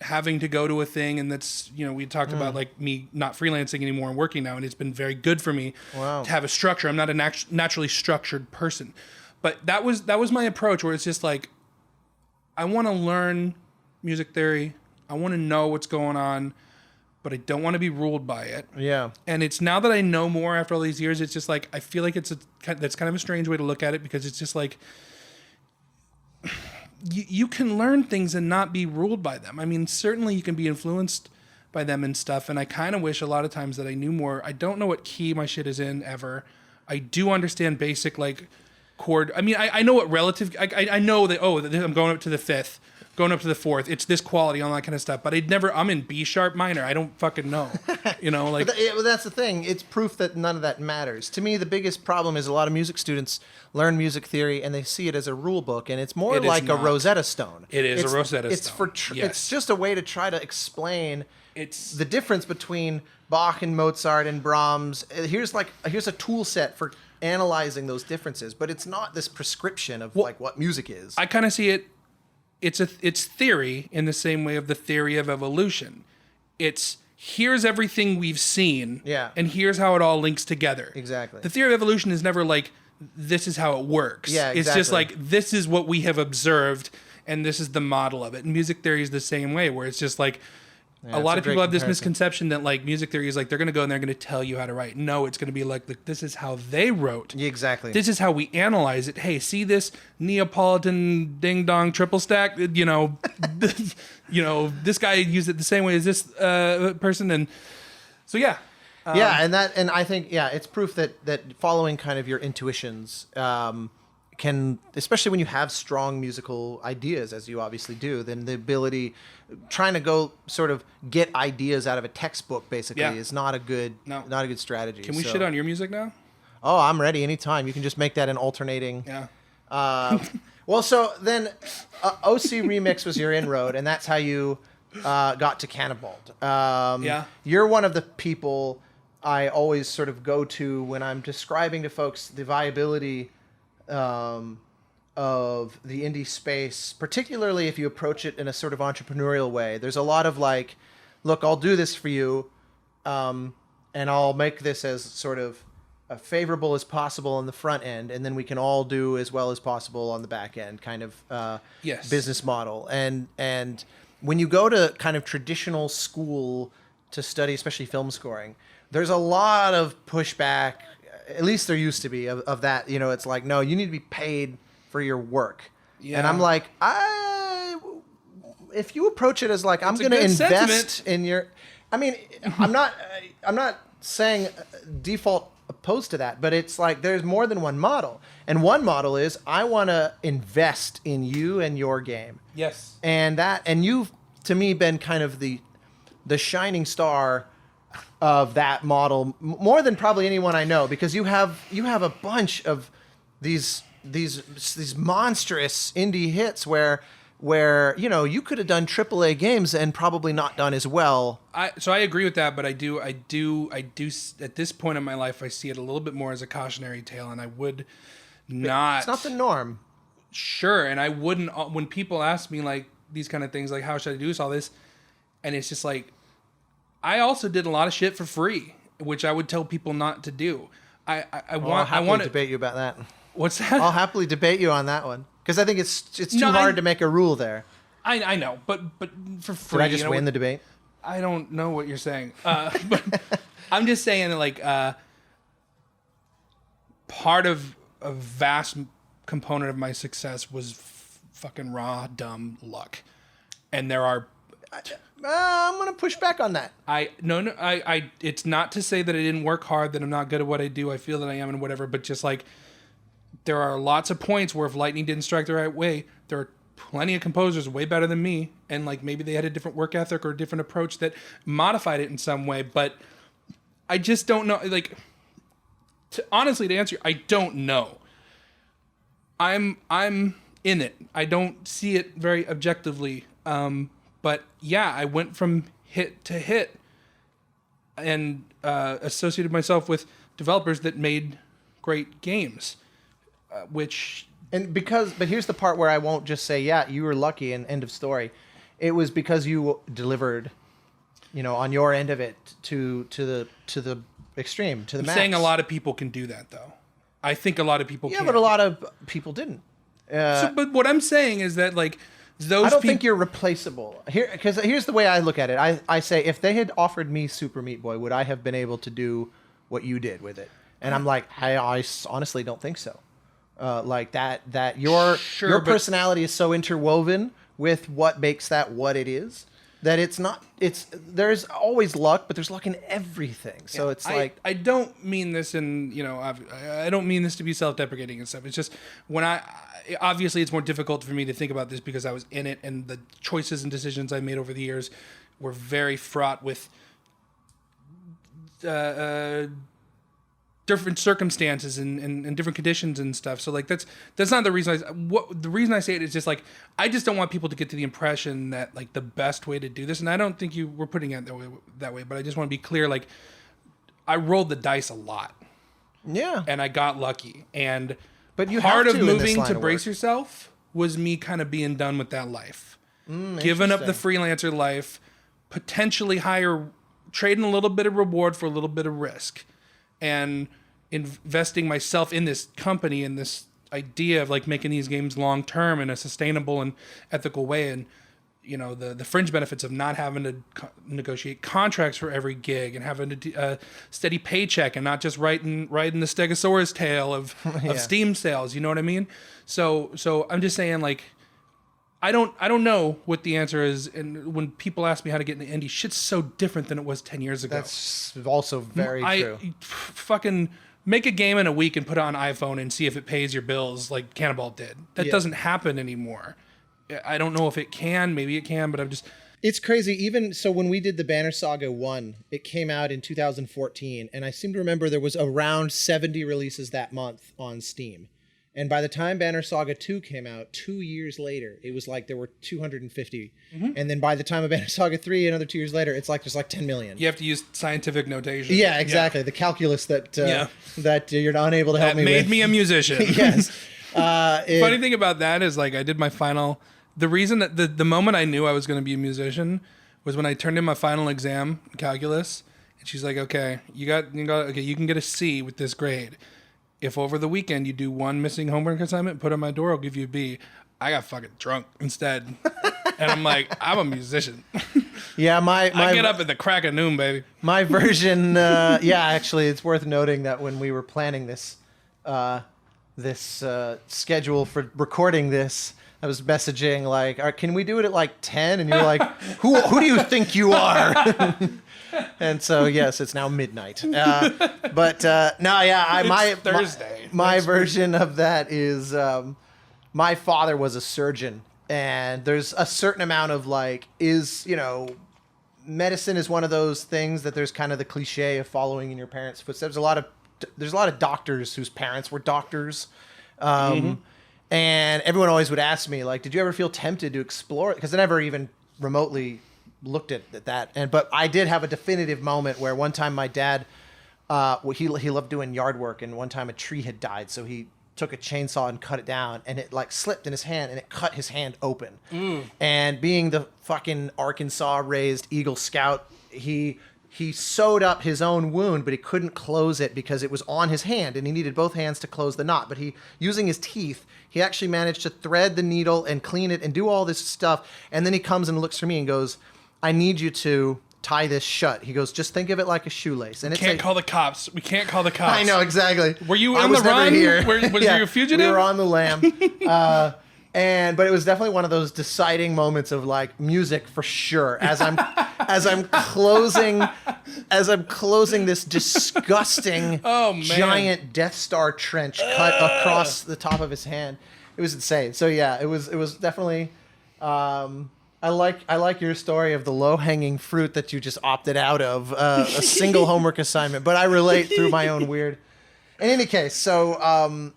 S3: having to go to a thing. And that's, we talked about like me not freelancing anymore and working now, and it's been very good for me to have a structure. I'm not a naturally structured person, but that was my approach, where it's just like, I want to learn music theory. I want to know what's going on, but I don't want to be ruled by it.
S1: Yeah.
S3: And it's now that I know more after all these years, it's just like, I feel like that's kind of a strange way to look at it, because it's just like, you can learn things and not be ruled by them. I mean, certainly you can be influenced by them and stuff. And I kind of wish a lot of times that I knew more. I don't know what key my shit is in ever. I do understand basic like chord. I mean, I know what relative, I know that, I'm going up to the fifth, going up to the fourth. It's this quality, all that kind of stuff. But I'm in B sharp minor. I don't fucking know. Like.
S1: But that's the thing. It's proof that none of that matters. To me, the biggest problem is a lot of music students learn music theory and they see it as a rule book, and it's more like a Rosetta Stone.
S3: It is a Rosetta
S1: Stone. It's just a way to try to explain the difference between Bach and Mozart and Brahms. Here's a tool set for analyzing those differences, but it's not this prescription of like what music is.
S3: I kind of see it. It's theory in the same way of the theory of evolution. It's here's everything we've seen, and here's how it all links together.
S1: Exactly.
S3: The theory of evolution is never like this is how it works.
S1: Yeah, exactly.
S3: It's just like this is what we have observed, and this is the model of it. And music theory is the same way, where it's just like a lot of people have this misconception that like music theory is like they're going to go and they're going to tell you how to write. No, it's going to be like this is how they wrote.
S1: Exactly.
S3: This is how we analyze it. Hey, see this Neapolitan ding dong triple stack? This guy used it the same way as this person, and so yeah.
S1: And I think it's proof that following kind of your intuitions can, especially when you have strong musical ideas, as you obviously do, then the ability, trying to go sort of get ideas out of a textbook basically is not a good strategy.
S3: Can we shit on your music now?
S1: Oh, I'm ready anytime. You can just make that an alternating.
S3: Yeah.
S1: Well, so then OC Remix was your inroad, and that's how you got to Canabalt. You're one of the people I always sort of go to when I'm describing to folks the viability of the indie space, particularly if you approach it in a sort of entrepreneurial way. There's a lot of like, look, I'll do this for you, and I'll make this as sort of favorable as possible on the front end, and then we can all do as well as possible on the back end kind of business model. And when you go to kind of traditional school to study, especially film scoring, there's a lot of pushback. At least there used to be of that. You know, it's like, no, you need to be paid for your work. Yeah. And I'm like, if you approach it as like, I'm going to invest in your, I mean, I'm not saying default opposed to that, but it's like there's more than one model. And one model is I want to invest in you and your game.
S3: Yes.
S1: And you've, to me, been kind of the shining star of that model more than probably anyone I know, because you have a bunch of these monstrous indie hits where you know you could have done AAA games and probably not done as well.
S3: So I agree with that, but I do at this point in my life I see it a little bit more as a cautionary tale, and I would not.
S1: It's not the norm.
S3: Sure, and I wouldn't when people ask me like these kind of things, like how should I do all this, and it's just like. I also did a lot of shit for free, which I would tell people not to do. I want
S1: to debate you about that.
S3: What's that?
S1: I'll happily debate you on that one because I think it's too hard to make a rule there.
S3: I know, but for free.
S1: Did I just win the debate?
S3: I don't know what you're saying, but I'm just saying that like part of a vast component of my success was fucking raw dumb luck, and there are.
S1: I'm gonna push back on that.
S3: I it's not to say that I didn't work hard, that I'm not good at what I do. I feel that I am and whatever, but just like there are lots of points where if lightning didn't strike the right way, there are plenty of composers way better than me, and like maybe they had a different work ethic or a different approach that modified it in some way, but I just don't know. Like, honestly, to answer you, I don't know. I'm in it. I don't see it very objectively. But yeah, I went from hit to hit and associated myself with developers that made great games, but here's the part where I won't just say, yeah, you were lucky and end of story. It was because you delivered, you know, on your end of it to the extreme, to the max. I'm saying a lot of people can do that though. I think a lot of people can.
S1: Yeah, but a lot of people didn't.
S3: But what I'm saying is that like,
S1: I don't think you're replaceable here, because here's the way I look at it. I say if they had offered me Super Meat Boy, would I have been able to do what you did with it? And I'm like, I honestly don't think so. Like that your personality is so interwoven with what makes that what it is that there's always luck, but there's luck in everything. So it's like
S3: I don't mean this in, you know, I don't mean this to be self-deprecating and stuff. It's just when obviously it's more difficult for me to think about this because I was in it, and the choices and decisions I made over the years were very fraught with different circumstances and different conditions and stuff. So like that's not the reason. The reason I say it is just like I just don't want people to get to the impression that like the best way to do this, and I don't think you were putting it that way, but I just want to be clear. Like I rolled the dice a lot, and I got lucky, and
S1: but
S3: part of moving to brace yourself was me kind of being done with that life, giving up the freelancer life, potentially trading a little bit of reward for a little bit of risk. And investing myself in this company and this idea of like making these games long term in a sustainable and ethical way, and you know the fringe benefits of not having to negotiate contracts for every gig and having a steady paycheck and not just riding the Stegosaurus tail of Steam sales. You know what I mean? So I'm just saying like I don't know what the answer is. And when people ask me how to get into indie, shit's so different than it was 10 years ago.
S1: That's also very true.
S3: Fucking make a game in a week and put it on iPhone and see if it pays your bills like Canabalt did. That doesn't happen anymore. I don't know if it can. Maybe it can, but I'm just...
S1: It's crazy. Even so, when we did the Banner Saga 1, it came out in 2014, and I seem to remember there was around 70 releases that month on Steam. And by the time Banner Saga 2 came out, 2 years later, it was like there were 250. And then by the time of Banner Saga 3, another 2 years later, it's like there's like 10 million.
S3: You have to use scientific notation.
S1: Yeah, exactly. The calculus that you're not unable to help me with.
S3: That made me a musician.
S1: Yes.
S3: Funny thing about that is like I did my final... The reason that the moment I knew I was going to be a musician was when I turned in my final exam, calculus, and she's like, "Okay, you can get a C with this grade. If over the weekend you do one missing homework assignment, put it on my door, I'll give you a B." I got fucking drunk instead, and I'm like, I'm a musician.
S1: Yeah, I
S3: get up at the crack of noon, baby.
S1: My version, actually, it's worth noting that when we were planning this schedule for recording this, I was messaging like, "Can we do it at like 10?" And you're like, "Who do you think you are?" And so yes, it's now midnight.
S3: Thursday.
S1: My version of that is my father was a surgeon, and there's a certain amount of like medicine is one of those things that there's kind of the cliche of following in your parents' footsteps. There's a lot of doctors whose parents were doctors. And everyone always would ask me, like, did you ever feel tempted to explore it? Because I never even remotely looked at that. But I did have a definitive moment where one time my dad, he loved doing yard work, and one time a tree had died, so he took a chainsaw and cut it down, and it like slipped in his hand, and it cut his hand open. And being the fucking Arkansas raised Eagle Scout, he sewed up his own wound, but he couldn't close it because it was on his hand, and he needed both hands to close the knot. But using his teeth, he actually managed to thread the needle and clean it and do all this stuff. And then he comes and looks for me and goes, "I need you to tie this shut." He goes, "Just think of it like a shoelace." And
S3: We can't call the cops.
S1: I know, exactly.
S3: Were you on the run?
S1: Here.
S3: Was you a fugitive?
S1: We were on the lam. But it was definitely one of those deciding moments of like music for sure. As I'm closing this disgusting giant Death Star trench cut across the top of his hand. It was insane. So yeah, it was definitely. I like your story of the low hanging fruit that you just opted out of a single homework assignment, but I relate through my own weird. In any case, let's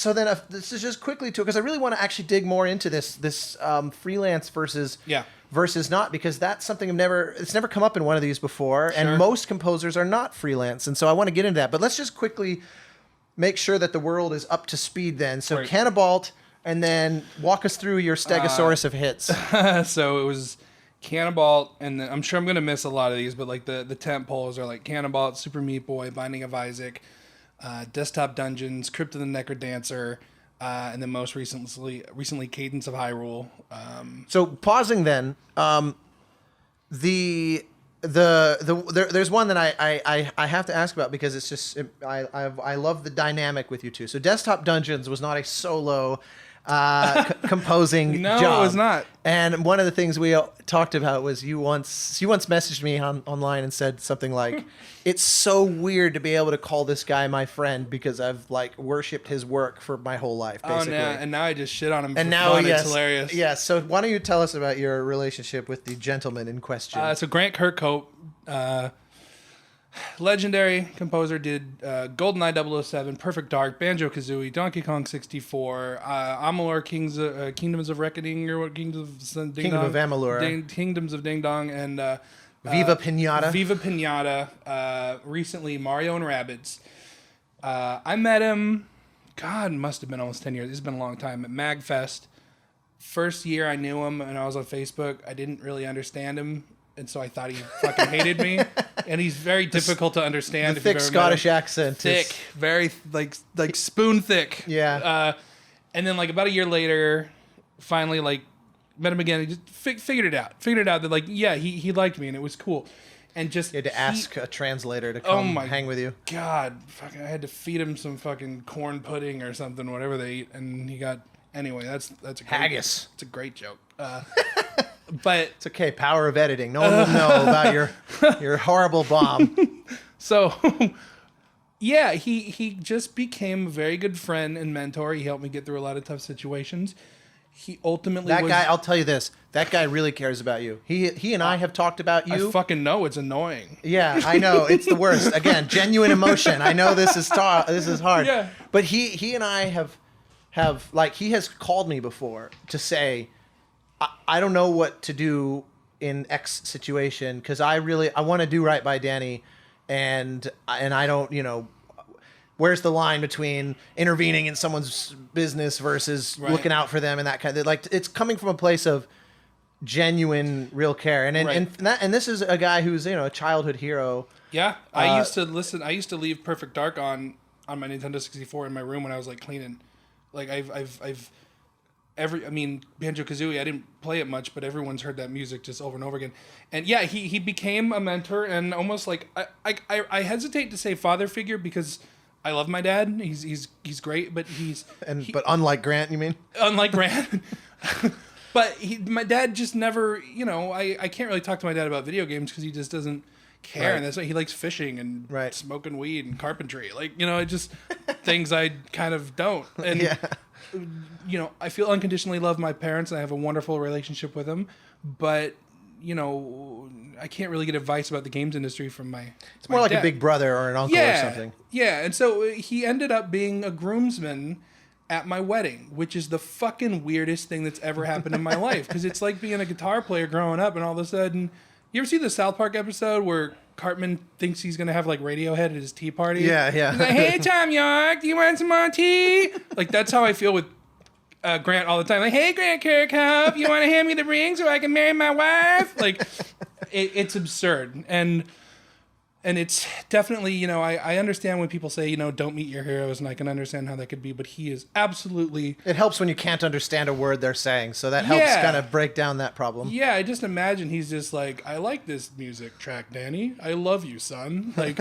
S1: is just quickly too, because I really want to actually dig more into this freelance versus not, because that's something it's never come up in one of these before, and most composers are not freelance, and so I want to get into that. But let's just quickly make sure that the world is up to speed then. So right. Canabalt, and then walk us through your Stegosaurus of hits.
S3: So it was Canabalt, and then I'm sure I'm going to miss a lot of these, but like the tent poles are like Canabalt, Super Meat Boy, Binding of Isaac, Desktop Dungeons, Crypt of the Necrodancer, and then most recently Cadence of Hyrule.
S1: So pausing then, there's one that I have to ask about, because it's just I love the dynamic with you two. So Desktop Dungeons was not a solo composing
S3: no,
S1: job.
S3: it was not.
S1: And one of the things we talked about was you once messaged me online and said something like, "It's so weird to be able to call this guy my friend because I've like worshipped his work for my whole life, basically."
S3: Oh, and now I just shit on him.
S1: And
S3: for
S1: now
S3: fun. It's hilarious.
S1: Yeah. So why don't you tell us about your relationship with the gentleman in question?
S3: So Grant Kirkhope, legendary composer, did GoldenEye 007, Perfect Dark, Banjo-Kazooie, Donkey Kong 64, Amalur, Kingdoms of Reckoning, or what? Kingdoms of Ding
S1: Kingdom
S3: Dong?
S1: of Amalur.
S3: Kingdoms of Ding Dong, and
S1: Viva Pinata.
S3: Viva Pinata. Recently, Mario and Rabbids. I met him, must have been almost 10 years. It's been a long time, at MagFest. First year I knew him, and I was on Facebook. I didn't really understand him, and so I thought he fucking hated me. And he's very difficult to understand.
S1: The thick Scottish accent.
S3: Thick, very like spoon thick.
S1: Yeah.
S3: And then like about a year later, finally like met him again. He just figured it out. Figured it out that like he liked me, and it was cool. And just
S1: you had to ask a translator to come hang with you.
S3: God, fucking, I had to feed him some fucking corn pudding or something, whatever they eat, and he got Anyway, that's a great,
S1: Haggis.
S3: It's a great joke. But
S1: It's okay. Power of editing. No one will know about your horrible bomb.
S3: so, yeah, he just became a very good friend and mentor. He helped me get through a lot of tough situations. He ultimately
S1: That guy, I'll tell you this. That guy really cares about you. He and I have talked about you.
S3: I fucking know it's annoying.
S1: Yeah, I know. It's the worst. Again, genuine emotion. I know this is hard.
S3: Yeah.
S1: But he and I have like, he has called me before to say, I don't know what to do in X situation because I want to do right by Danny, and I don't, where's the line between intervening in someone's business versus looking out for them and that kind of, like, it's coming from a place of genuine real care, and this is a guy who's a childhood hero.
S3: Yeah, I used to leave Perfect Dark on my Nintendo 64 in my room when I was like cleaning. Like Banjo-Kazooie, I didn't play it much, but everyone's heard that music just over and over again. And yeah, he became a mentor and almost like I hesitate to say father figure because I love my dad. He's great, but but
S1: unlike Grant, you mean?
S3: Unlike Grant. But my dad just never, I can't really talk to my dad about video games because he just doesn't care. Right. And that's why he likes fishing and smoking weed and carpentry. Like, it just things I kind of don't. And, I feel unconditionally love my parents and I have a wonderful relationship with them. But, I can't really get advice about the games industry from my
S1: It's more like
S3: dad.
S1: a big brother or an uncle or something.
S3: Yeah. And so he ended up being a groomsman at my wedding, which is the fucking weirdest thing that's ever happened in my life. Because it's like being a guitar player growing up and all of a sudden... You ever see the South Park episode where Cartman thinks he's going to have like Radiohead at his tea party?
S1: Yeah.
S3: He's like, hey, Tom York, do you want some more tea? Like, that's how I feel with Grant all the time. Like, hey, Grant Kirkhope, you want to hand me the ring so I can marry my wife? Like, it's absurd. And it's definitely, I understand when people say, don't meet your heroes, and I can understand how that could be, but he is absolutely...
S1: It helps when you can't understand a word they're saying, so that helps kind of break down that problem.
S3: Yeah, I just imagine he's just like, I like this music track, Danny. I love you, son. Like,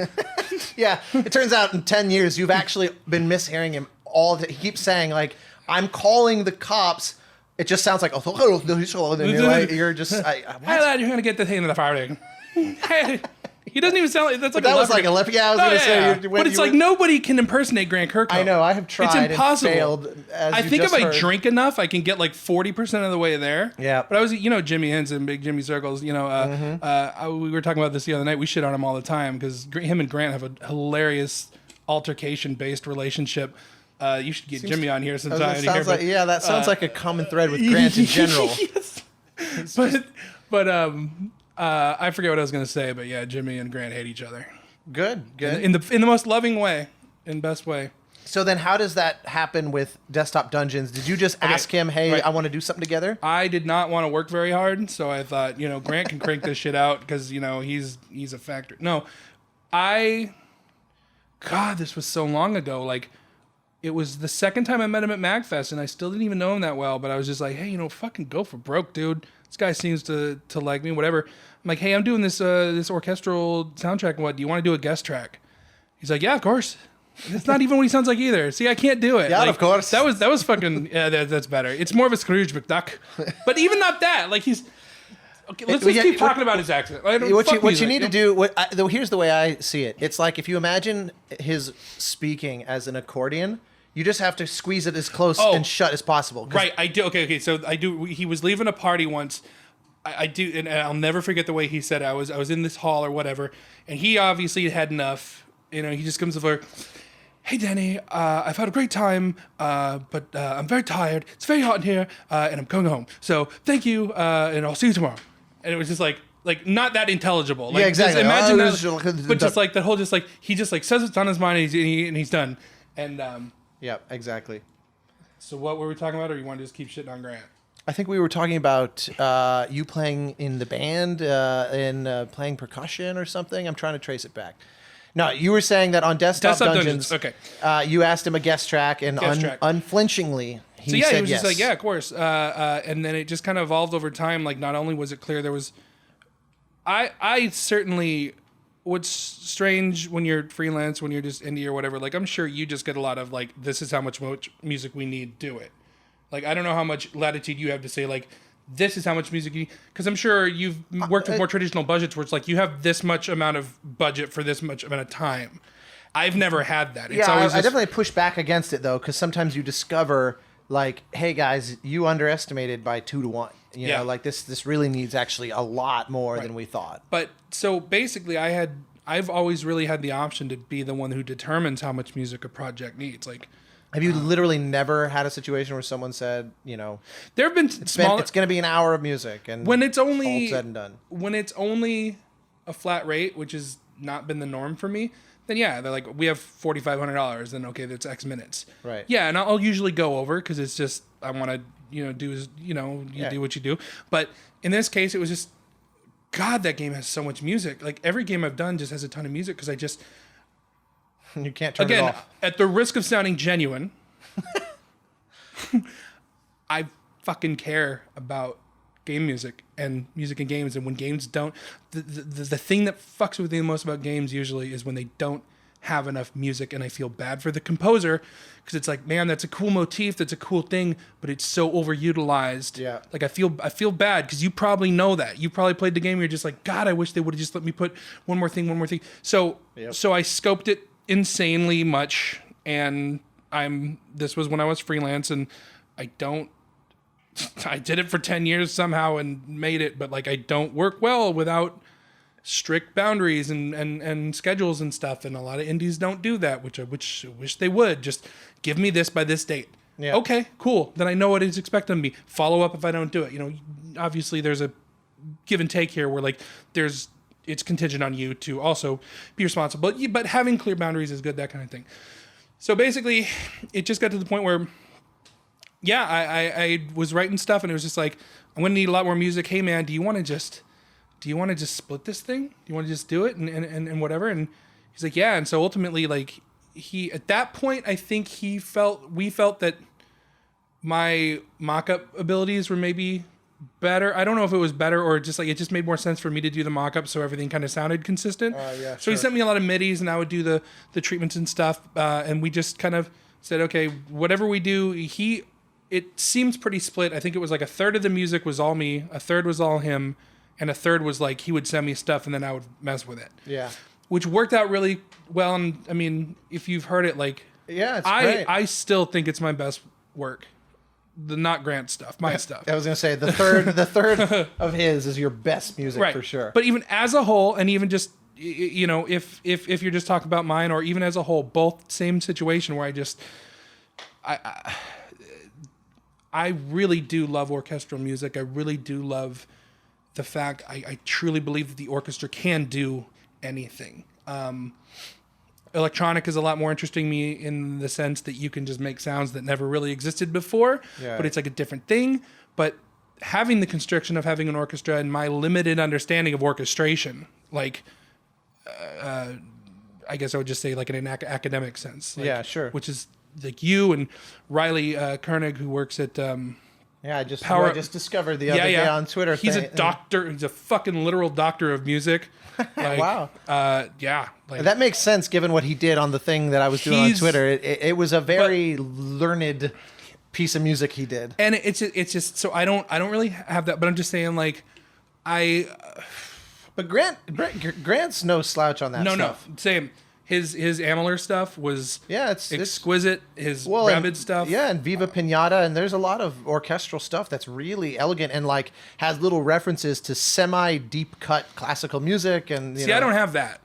S1: yeah, it turns out in 10 years, you've actually been mishearing him all the... He keeps saying, like, I'm calling the cops. It just sounds like... You're just...
S3: Hey, lad, you're going to get the thing in the firing. Hey... He doesn't even sound like that's like
S1: that was like a leopard. Yeah, I was going to say.
S3: But it's like nobody can impersonate Grant Kirkhope.
S1: I know. I have tried.
S3: It's impossible.
S1: And failed, as
S3: I
S1: you
S3: think
S1: just
S3: if I
S1: heard.
S3: drink enough, I can get like 40% of the way there.
S1: Yeah.
S3: But I was, Jimmy Henson, Big Jimmy Circles. We were talking about this the other night. We shit on him all the time because him and Grant have a hilarious altercation-based relationship. You should get Jimmy on here sometime.
S1: That sounds like a common thread with Grant in general.
S3: Yes. I forget what I was going to say, but yeah, Jimmy and Grant hate each other.
S1: Good.
S3: In the most loving way, in best way.
S1: So then how does that happen with Desktop Dungeons? Did you just ask him, hey, I want to do something together?
S3: I did not want to work very hard, so I thought, Grant can crank this shit out because, he's a factor. No, God, this was so long ago. Like, it was the second time I met him at MagFest, and I still didn't even know him that well, but I was just like, hey, fucking go for broke, dude. This guy seems to like me, whatever. I'm like, hey, I'm doing this orchestral soundtrack. What, do you want to do a guest track? He's like, yeah, of course. It's not even what he sounds like either. See, I can't do it.
S1: Yeah,
S3: like,
S1: of course.
S3: That was fucking, yeah, that's better. It's more of a Scrooge McDuck. But even not that. Like, he's, okay, let's just keep talking about his accent.
S1: What you need to do, here's the way I see it. It's like if you imagine his speaking as an accordion, you just have to squeeze it as close and shut as possible.
S3: Right, I do. Okay, so I do. He was leaving a party once. I do, and I'll never forget the way he said it. I was in this hall or whatever, and he obviously had enough. He just comes over. Hey, Danny, I've had a great time, but I'm very tired. It's very hot in here, and I'm going home. So thank you, and I'll see you tomorrow. And it was just like not that intelligible. Like,
S1: yeah, exactly.
S3: Just imagine that, but just like the whole, he just like says it's on his mind, and he's done. And
S1: yeah, exactly.
S3: So what were we talking about, or you want to just keep shitting on Grant?
S1: I think we were talking about you playing in the band and playing percussion or something. I'm trying to trace it back. No, you were saying that on Desktop Dungeons,
S3: okay.
S1: You asked him a guest track, and unflinchingly, he said yes.
S3: He was just like, yeah, of course. And then it just kind of evolved over time. Like, not only was it clear there was... I certainly... What's strange when you're freelance, when you're just indie or whatever, like, I'm sure you just get a lot of, like, this is how much music we need, do it. Like, I don't know how much latitude you have to say, like, this is how much music you need. Because I'm sure you've worked with more traditional budgets where it's like, you have this much amount of budget for this much amount of time. I've never had that. It's always
S1: I definitely push back against it, though, because sometimes you discover, like, hey, guys, you underestimated by 2 to 1. You know, like, this really needs actually a lot more than we thought.
S3: But, so, basically, I've always really had the option to be the one who determines how much music a project needs. Like,
S1: have you literally never had a situation where someone said, you know,
S3: there have been
S1: it's going to be an hour of music, and
S3: when it's only
S1: all said and done.
S3: When it's only a flat rate, which has not been the norm for me, then yeah, they're like, we have $4,500, then okay, that's X minutes.
S1: Right.
S3: Yeah, and I'll usually go over because it's just I want to do do what you do. But in this case, it was just, God, that game has so much music. Like every game I've done just has a ton of music because I just.
S1: You can't turn it off.
S3: Again, at the risk of sounding genuine, I fucking care about game music and music and games. And when games don't, the thing that fucks with me the most about games usually is when they don't have enough music, and I feel bad for the composer because it's like, man, that's a cool motif, that's a cool thing, but it's so overutilized.
S1: Yeah.
S3: Like I feel bad because you probably know that. You probably played the game. You're just like, God, I wish they would have just let me put one more thing. So I scoped it insanely much, and this was when I was freelance, and I did it for 10 years somehow and made it, but like I don't work well without strict boundaries and schedules and stuff, and a lot of indies don't do that, which I wish they would. Just give me this by this date. Yeah. Okay, cool. Then I know what is expected of me. Follow up if I don't do it. Obviously there's a give and take here where like it's contingent on you to also be responsible. But having clear boundaries is good, that kind of thing. So basically, it just got to the point where, yeah, I was writing stuff, and it was just like, I'm going to need a lot more music. Hey, man, do you want to just split this thing? Do you want to just do it and whatever? And he's like, yeah. And so ultimately, like, at that point, I think we felt that my mock-up abilities were maybe better. I don't know if it was better or just like it just made more sense for me to do the mock-up so everything kind of sounded consistent. So he sent me a lot of midis, and I would do the treatments and stuff, and we just kind of said, okay, whatever we do, it seems pretty split. I think it was like a third of the music was all me, a third was all him, and a third was like he would send me stuff and then I would mess with it. Yeah. Which worked out really well, and I mean, if you've heard it, like, yeah, it's great. I still think it's my best work. The not Grant stuff, my stuff.
S1: I was gonna say the third of his is your best music for sure.
S3: But even as a whole, and even just if you're just talking about mine, or even as a whole, both same situation where I really do love orchestral music. I really do love the fact I truly believe that the orchestra can do anything. Electronic is a lot more interesting to me in the sense that you can just make sounds that never really existed before, but it's like a different thing. But having the constriction of having an orchestra and my limited understanding of orchestration, like, I guess I would just say like in an academic sense. Like,
S1: yeah, sure.
S3: Which is like you and Riley Koenig, who works at...
S1: I just discovered the other day on Twitter.
S3: He's a doctor. He's a fucking literal doctor of music. Like,
S1: wow.
S3: Like,
S1: that makes sense given what he did on the thing that I was doing on Twitter. It was a very learned piece of music he did.
S3: And it's just so I don't really have that, but I'm just saying like
S1: But Grant's no slouch on that stuff.
S3: No, same. His Ameler stuff was
S1: it's
S3: exquisite. His Rabid stuff.
S1: Yeah, and Viva Pinata, and there's a lot of orchestral stuff that's really elegant and like has little references to semi-deep cut classical music. And
S3: I don't have that.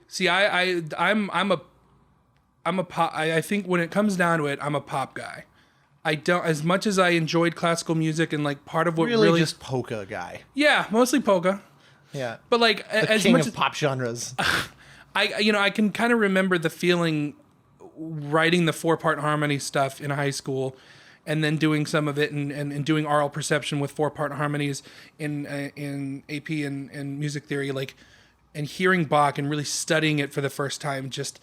S3: See, I'm a pop. I think when it comes down to it, I'm a pop guy. I don't, as much as I enjoyed classical music and like part of what really
S1: just polka guy.
S3: Yeah, mostly polka.
S1: Yeah,
S3: but like
S1: the
S3: as
S1: king
S3: much
S1: of pop genres.
S3: I can kind of remember the feeling writing the 4-part harmony stuff in high school, and then doing some of it and doing aural perception with 4-part harmonies in AP and music theory, like, and hearing Bach and really studying it for the first time. Just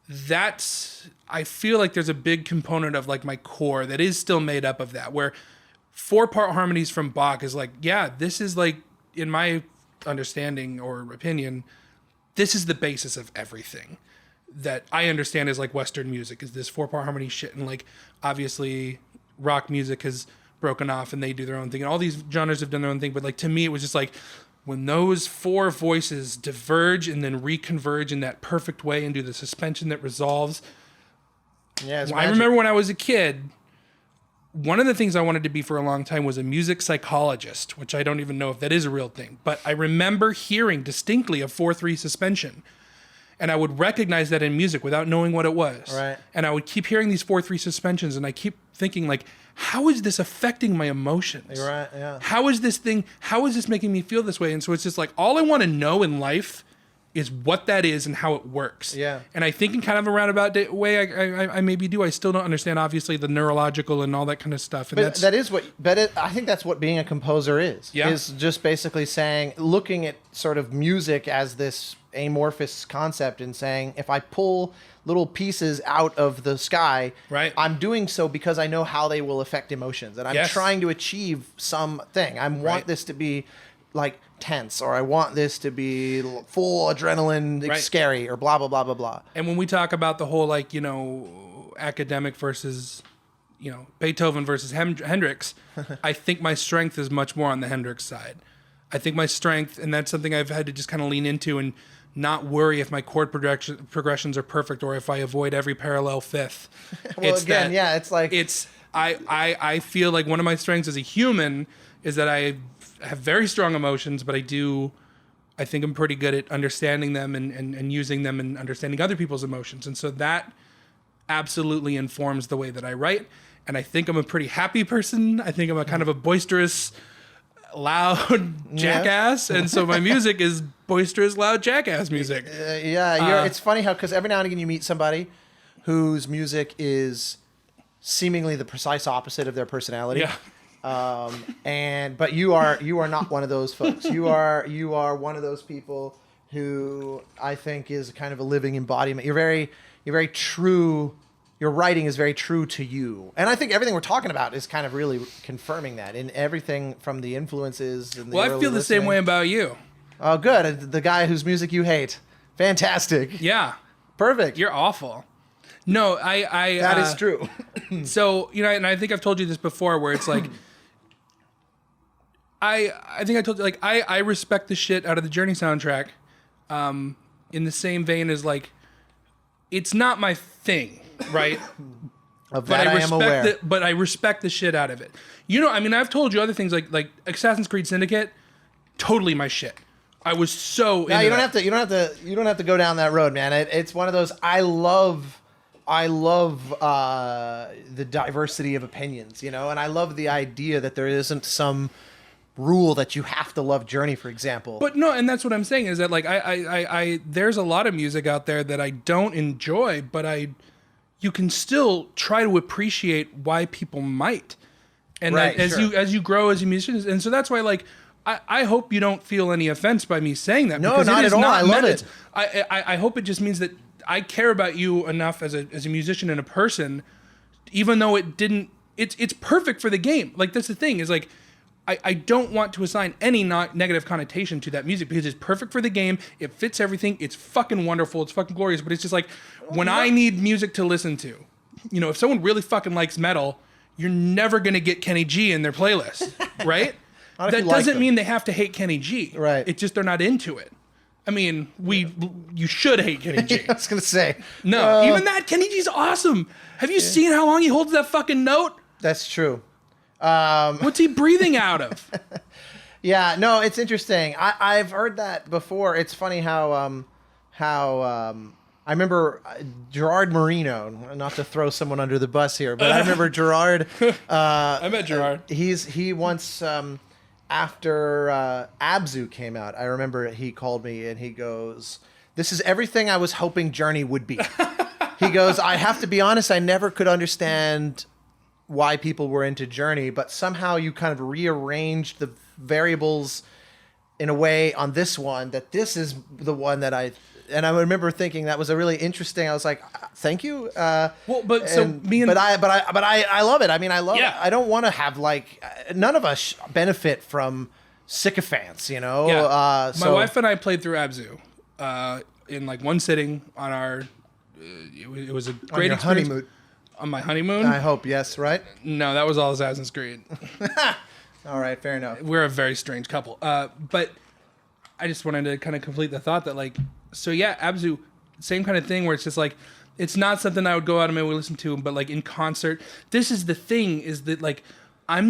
S3: that's, I feel like there's a big component of like my core that is still made up of that, where 4-part harmonies from Bach is like, yeah, this is like, in my understanding or opinion, this is the basis of everything that I understand is like Western music, is this 4-part harmony shit. And like, obviously rock music has broken off and they do their own thing. And all these genres have done their own thing. But like to me, it was just like when those four voices diverge and then reconverge in that perfect way and do the suspension that resolves.
S1: Yeah, it's
S3: I
S1: magic.
S3: remember when I was a kid, one of the things I wanted to be for a long time was a music psychologist, which I don't even know if that is a real thing. But I remember hearing distinctly a 4/3 suspension. And I would recognize that in music without knowing what it was.
S1: Right.
S3: And I would keep hearing these 4/3 suspensions, and I keep thinking, like, how is this affecting my emotions?
S1: You're right, yeah.
S3: How is this making me feel this way? And so it's just like, all I want to know in life is what that is and how it works.
S1: Yeah.
S3: And I think in kind of a roundabout way, I maybe do. I still don't understand, obviously, the neurological and all that kind of stuff. And
S1: I think that's what being a composer is.
S3: Yeah.
S1: Is just basically saying, looking at sort of music as this amorphous concept and saying, if I pull little pieces out of the sky,
S3: Right.
S1: I'm doing so because I know how they will affect emotions. And I'm
S3: Yes.
S1: trying to achieve something. I want
S3: Right.
S1: this to be like tense, or I want this to be full adrenaline,
S3: Right.
S1: scary, or blah, blah, blah, blah, blah.
S3: And when we talk about the whole, like, academic versus, Beethoven versus Hendrix, I think my strength is much more on the Hendrix side. I think my strength, and that's something I've had to just kind of lean into and not worry if my chord progressions are perfect or if I avoid every parallel fifth.
S1: Well, it's like...
S3: I feel like one of my strengths as a human is that I have very strong emotions, but I think I'm pretty good at understanding them and using them and understanding other people's emotions. And so that absolutely informs the way that I write. And I think I'm a pretty happy person. I think I'm a kind of a boisterous, loud jackass. And so my music is boisterous, loud jackass music.
S1: It's funny how, because every now and again you meet somebody whose music is seemingly the precise opposite of their personality.
S3: Yeah.
S1: But you are not one of those folks. You are one of those people who I think is kind of a living embodiment. You're very true. Your writing is very true to you. And I think everything we're talking about is kind of really confirming that in everything from the influences and the
S3: Well, I feel the same way about you.
S1: Oh, good. The guy whose music you hate. Fantastic.
S3: Yeah.
S1: Perfect.
S3: You're awful. No,
S1: That is true.
S3: So, and I think I've told you this before, where it's like, I think I told you, like, I respect the shit out of the Journey soundtrack, in the same vein as, like, it's not my thing, right?
S1: Of that I am aware.
S3: But I respect the shit out of it. I've told you other things, like Assassin's Creed Syndicate, totally my shit. I was so.
S1: No, you don't have to go down that road, man. It's one of those. I love the diversity of opinions, and I love the idea that there isn't some rule that you have to love Journey, for example.
S3: But no, and that's what I'm saying is that, like, I there's a lot of music out there that I don't enjoy, but you can still try to appreciate why people might, and
S1: right,
S3: as you grow as a musician, and so that's why, like, I hope you don't feel any offense by me saying that.
S1: No, not at all. I love it.
S3: I hope it just means that I care about you enough as a musician and a person, even though it's perfect for the game. Like, that's the thing, is like, I don't want to assign any negative connotation to that music because it's perfect for the game. It fits everything. It's fucking wonderful. It's fucking glorious. But it's just like, when I need music to listen to, if someone really fucking likes metal, you're never going to get Kenny G in their playlist, right? That doesn't mean they have to hate Kenny G.
S1: Right.
S3: It's just they're not into it. I mean, you should hate Kenny G.
S1: I was going to say.
S3: No, even that, Kenny G's awesome. Have you seen how long he holds that fucking note?
S1: That's true.
S3: What's he breathing out of?
S1: Yeah, no, it's interesting. I've heard that before. It's funny how I remember Gerard Marino, not to throw someone under the bus here, but I remember Gerard.
S3: I met Gerard.
S1: He once, after Abzu came out, I remember he called me and he goes, "This is everything I was hoping Journey would be." He goes, "I have to be honest, I never could understand why people were into Journey, but somehow you kind of rearranged the variables in a way on this one that this is the one that I remember thinking that was a really interesting. I was like, thank you. I love it. I mean, I don't want to have, like, none of us benefit from sycophants,
S3: Yeah.
S1: So
S3: my wife and I played through Abzu in, like, one sitting on our. It was a great
S1: on your
S3: experience.
S1: honeymoon.
S3: On my honeymoon?
S1: I hope, yes, right?
S3: No, that was all Assassin's Creed.
S1: All right, fair enough.
S3: We're a very strange couple. But I just wanted to kind of complete the thought that, like, so yeah, Abzu, same kind of thing where it's just like, it's not something I would go out of my way to listen to, but like in concert, this is the thing, is that like, I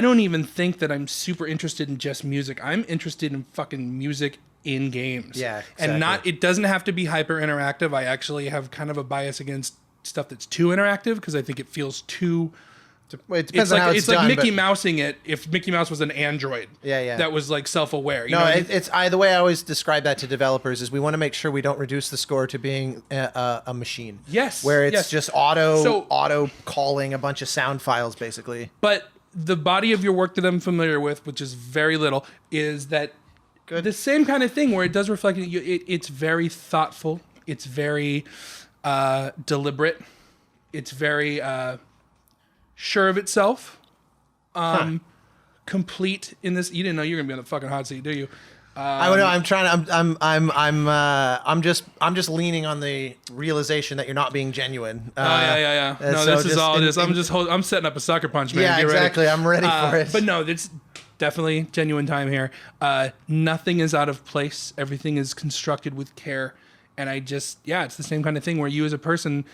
S3: don't even think that I'm super interested in just music. I'm interested in fucking music in games.
S1: Yeah, exactly.
S3: And it doesn't have to be hyper interactive. I actually have kind of a bias against stuff that's too interactive because I think it feels too...
S1: Well, it depends on how it's
S3: like
S1: done,
S3: Mickey
S1: but-
S3: Mousing it if Mickey Mouse was an android.
S1: Yeah.
S3: That was like self-aware. You
S1: No,
S3: know what I mean?
S1: it's the way I always describe that to developers is we want to make sure we don't reduce the score to being a machine.
S3: Yes,
S1: Where it's
S3: yes.
S1: just
S3: So-
S1: auto calling a bunch of sound files, basically.
S3: But the body of your work that I'm familiar with, which is very little, is that the same kind of thing where it does reflect it's very thoughtful. It's very deliberate. It's very sure of itself. Complete in this. You didn't know you were gonna be on the fucking hot seat, do you?
S1: I don't know. I'm trying to. I'm just leaning on the realization that you're not being genuine.
S3: Yeah. No,
S1: so
S3: this is all this.
S1: in-
S3: I'm setting up a sucker punch, man.
S1: Yeah,
S3: Get ready.
S1: exactly. I'm ready for it.
S3: But no, it's definitely genuine time here. Nothing is out of place. Everything is constructed with care, and it's the same kind of thing where you as a person,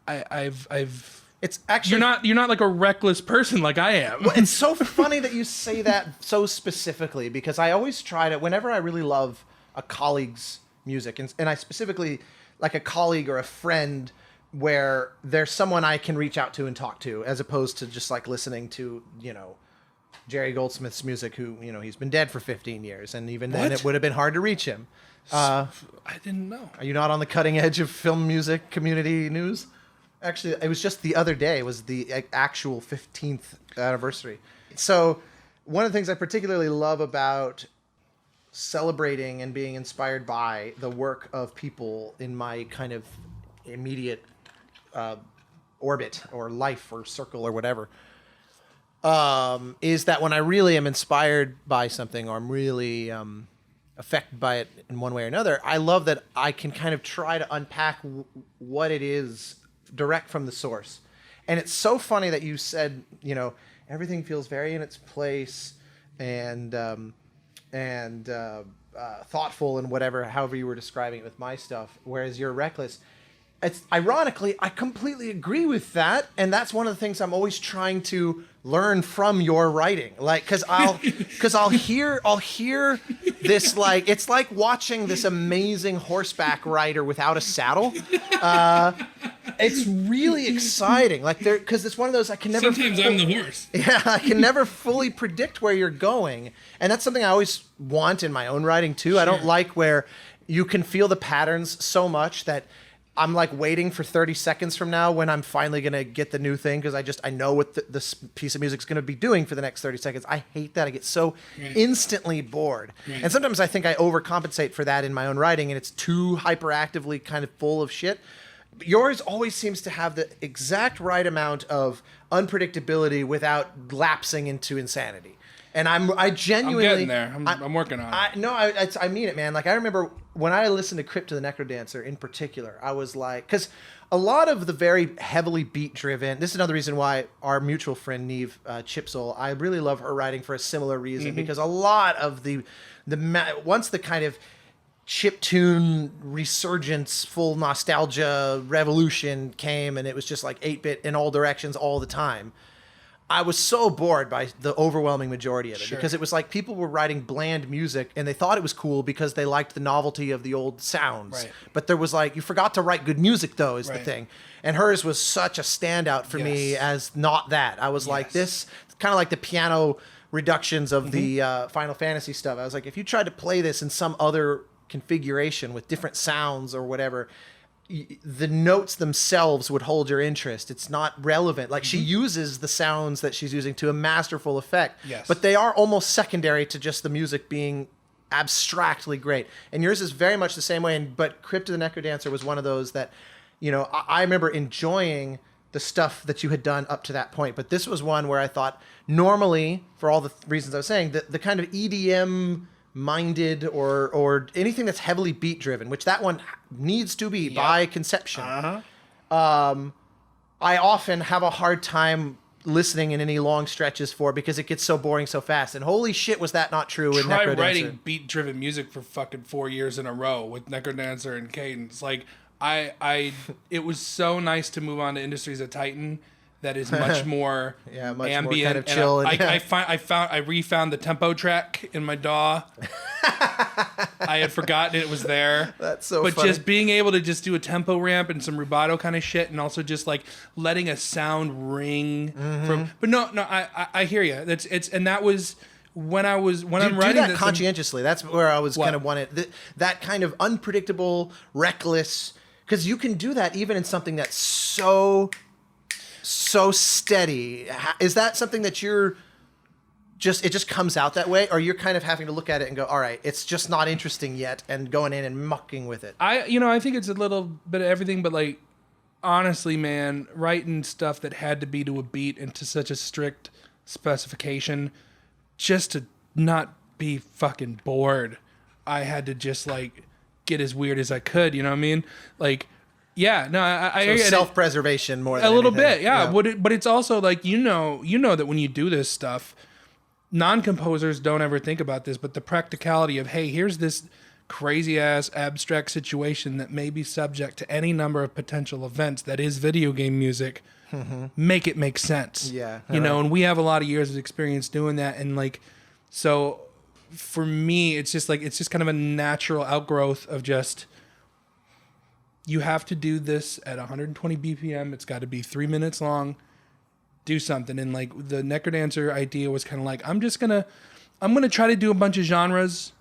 S3: I've.
S1: It's actually
S3: You're not like a reckless person like I am.
S1: It's so funny that you say that so specifically because I always try to, whenever I really love a colleague's music, and I specifically like a colleague or a friend where there's someone I can reach out to and talk to, as opposed to just like listening to, Jerry Goldsmith's music, who, he's been dead for 15 years, and even then
S3: What?
S1: it would have been hard to reach him.
S3: I didn't know.
S1: Are you not on the cutting edge of film music community news? Actually, it was just the other day. It was the actual 15th anniversary. So one of the things I particularly love about celebrating and being inspired by the work of people in my kind of immediate orbit or life or circle or whatever, is that when I really am inspired by something or I'm really affected by it in one way or another, I love that I can kind of try to unpack what it is direct from the source. And it's so funny that you said, everything feels very in its place and thoughtful and whatever, however you were describing it with my stuff, whereas you're reckless. It's ironically, I completely agree with that, and that's one of the things I'm always trying to learn from your writing. Like, because I'll hear this, like, it's like watching this amazing horseback rider without a saddle. It's really exciting, like because it's one of those I can never.
S3: Sometimes I'm the horse.
S1: Yeah, I can never fully predict where you're going, and that's something I always want in my own writing too. Sure. I don't like where you can feel the patterns so much that I'm like waiting for 30 seconds from now when I'm finally going to get the new thing because I know what this piece of music is going to be doing for the next 30 seconds. I hate that. I get so instantly bored. Right. And sometimes I think I overcompensate for that in my own writing and it's too hyperactively kind of full of shit. But yours always seems to have the exact right amount of unpredictability without lapsing into insanity. And I genuinely...
S3: I'm getting there. I'm working on it.
S1: I mean it, man. Like, I remember when I listened to Crypt to the NecroDancer in particular, I was like... Because a lot of the very heavily beat-driven... This is another reason why our mutual friend, Neve Chipsole, I really love her writing for a similar reason. Mm-hmm. Because a lot of once the kind of chiptune resurgence, full nostalgia revolution came, and it was just like 8-bit in all directions all the time... I was so bored by the overwhelming majority of it because it was like people were writing bland music and they thought it was cool because they liked the novelty of the old sounds. Right. But there was like, you forgot to write good music though is the thing. And hers was such a standout for me as not that. I was like this, kind of like the piano reductions of the Final Fantasy stuff. I was like, if you tried to play this in some other configuration with different sounds or whatever, the notes themselves would hold your interest. It's not relevant. Like she uses the sounds that she's using to a masterful effect, but they are almost secondary to just the music being abstractly great. And yours is very much the same way. But Crypt of the NecroDancer was one of those that, I remember enjoying the stuff that you had done up to that point. But this was one where I thought normally, for all the reasons I was saying, the kind of EDM minded or anything that's heavily beat driven, which that one needs to be by conception. I I often have a hard time listening in any long stretches for because it gets so boring so fast. And holy shit, was that not true in
S3: Try
S1: NecroDancer?
S3: writing beat-driven music for fucking 4 years in a row with NecroDancer and Cadence. Like, it was so nice to move on to Industries of Titan that is much more
S1: much
S3: ambient,
S1: more kind of
S3: and
S1: chill.
S3: I refound the tempo track in my DAW. I had forgotten it was there.
S1: That's so
S3: But
S1: funny.
S3: just being able to just do a tempo ramp and some rubato kind of shit, and also just like letting a sound ring from. But no, I hear you. And that was when I'm
S1: do
S3: writing
S1: that
S3: this,
S1: conscientiously. That's where I was kind of wanted that kind of unpredictable, reckless. Because you can do that even in something that's so steady. Is that something that it just comes out that way, or you're kind of having to look at it and go, all right, it's just not interesting yet, and going in and mucking with it?
S3: I think it's a little bit of everything, but like honestly, man, writing stuff that had to be to a beat and to such a strict specification, just to not be fucking bored, I had to just like get as weird as I could. You know what I mean? Like, yeah, no, I
S1: self-preservation more than
S3: a little
S1: anything.
S3: bit, yeah. But it's also like you know that when you do this stuff, non-composers don't ever think about this, but the practicality of, hey, here's this crazy ass abstract situation that may be subject to any number of potential events that is video game music. Make it make sense.
S1: Yeah,
S3: you know, and we have a lot of years of experience doing that, and like, so for me, it's just kind of a natural outgrowth of just. You have to do this at 120 BPM. It's got to be 3 minutes long. Do something. And like the NecroDancer idea was kind of like, I'm going to try to do a bunch of genres.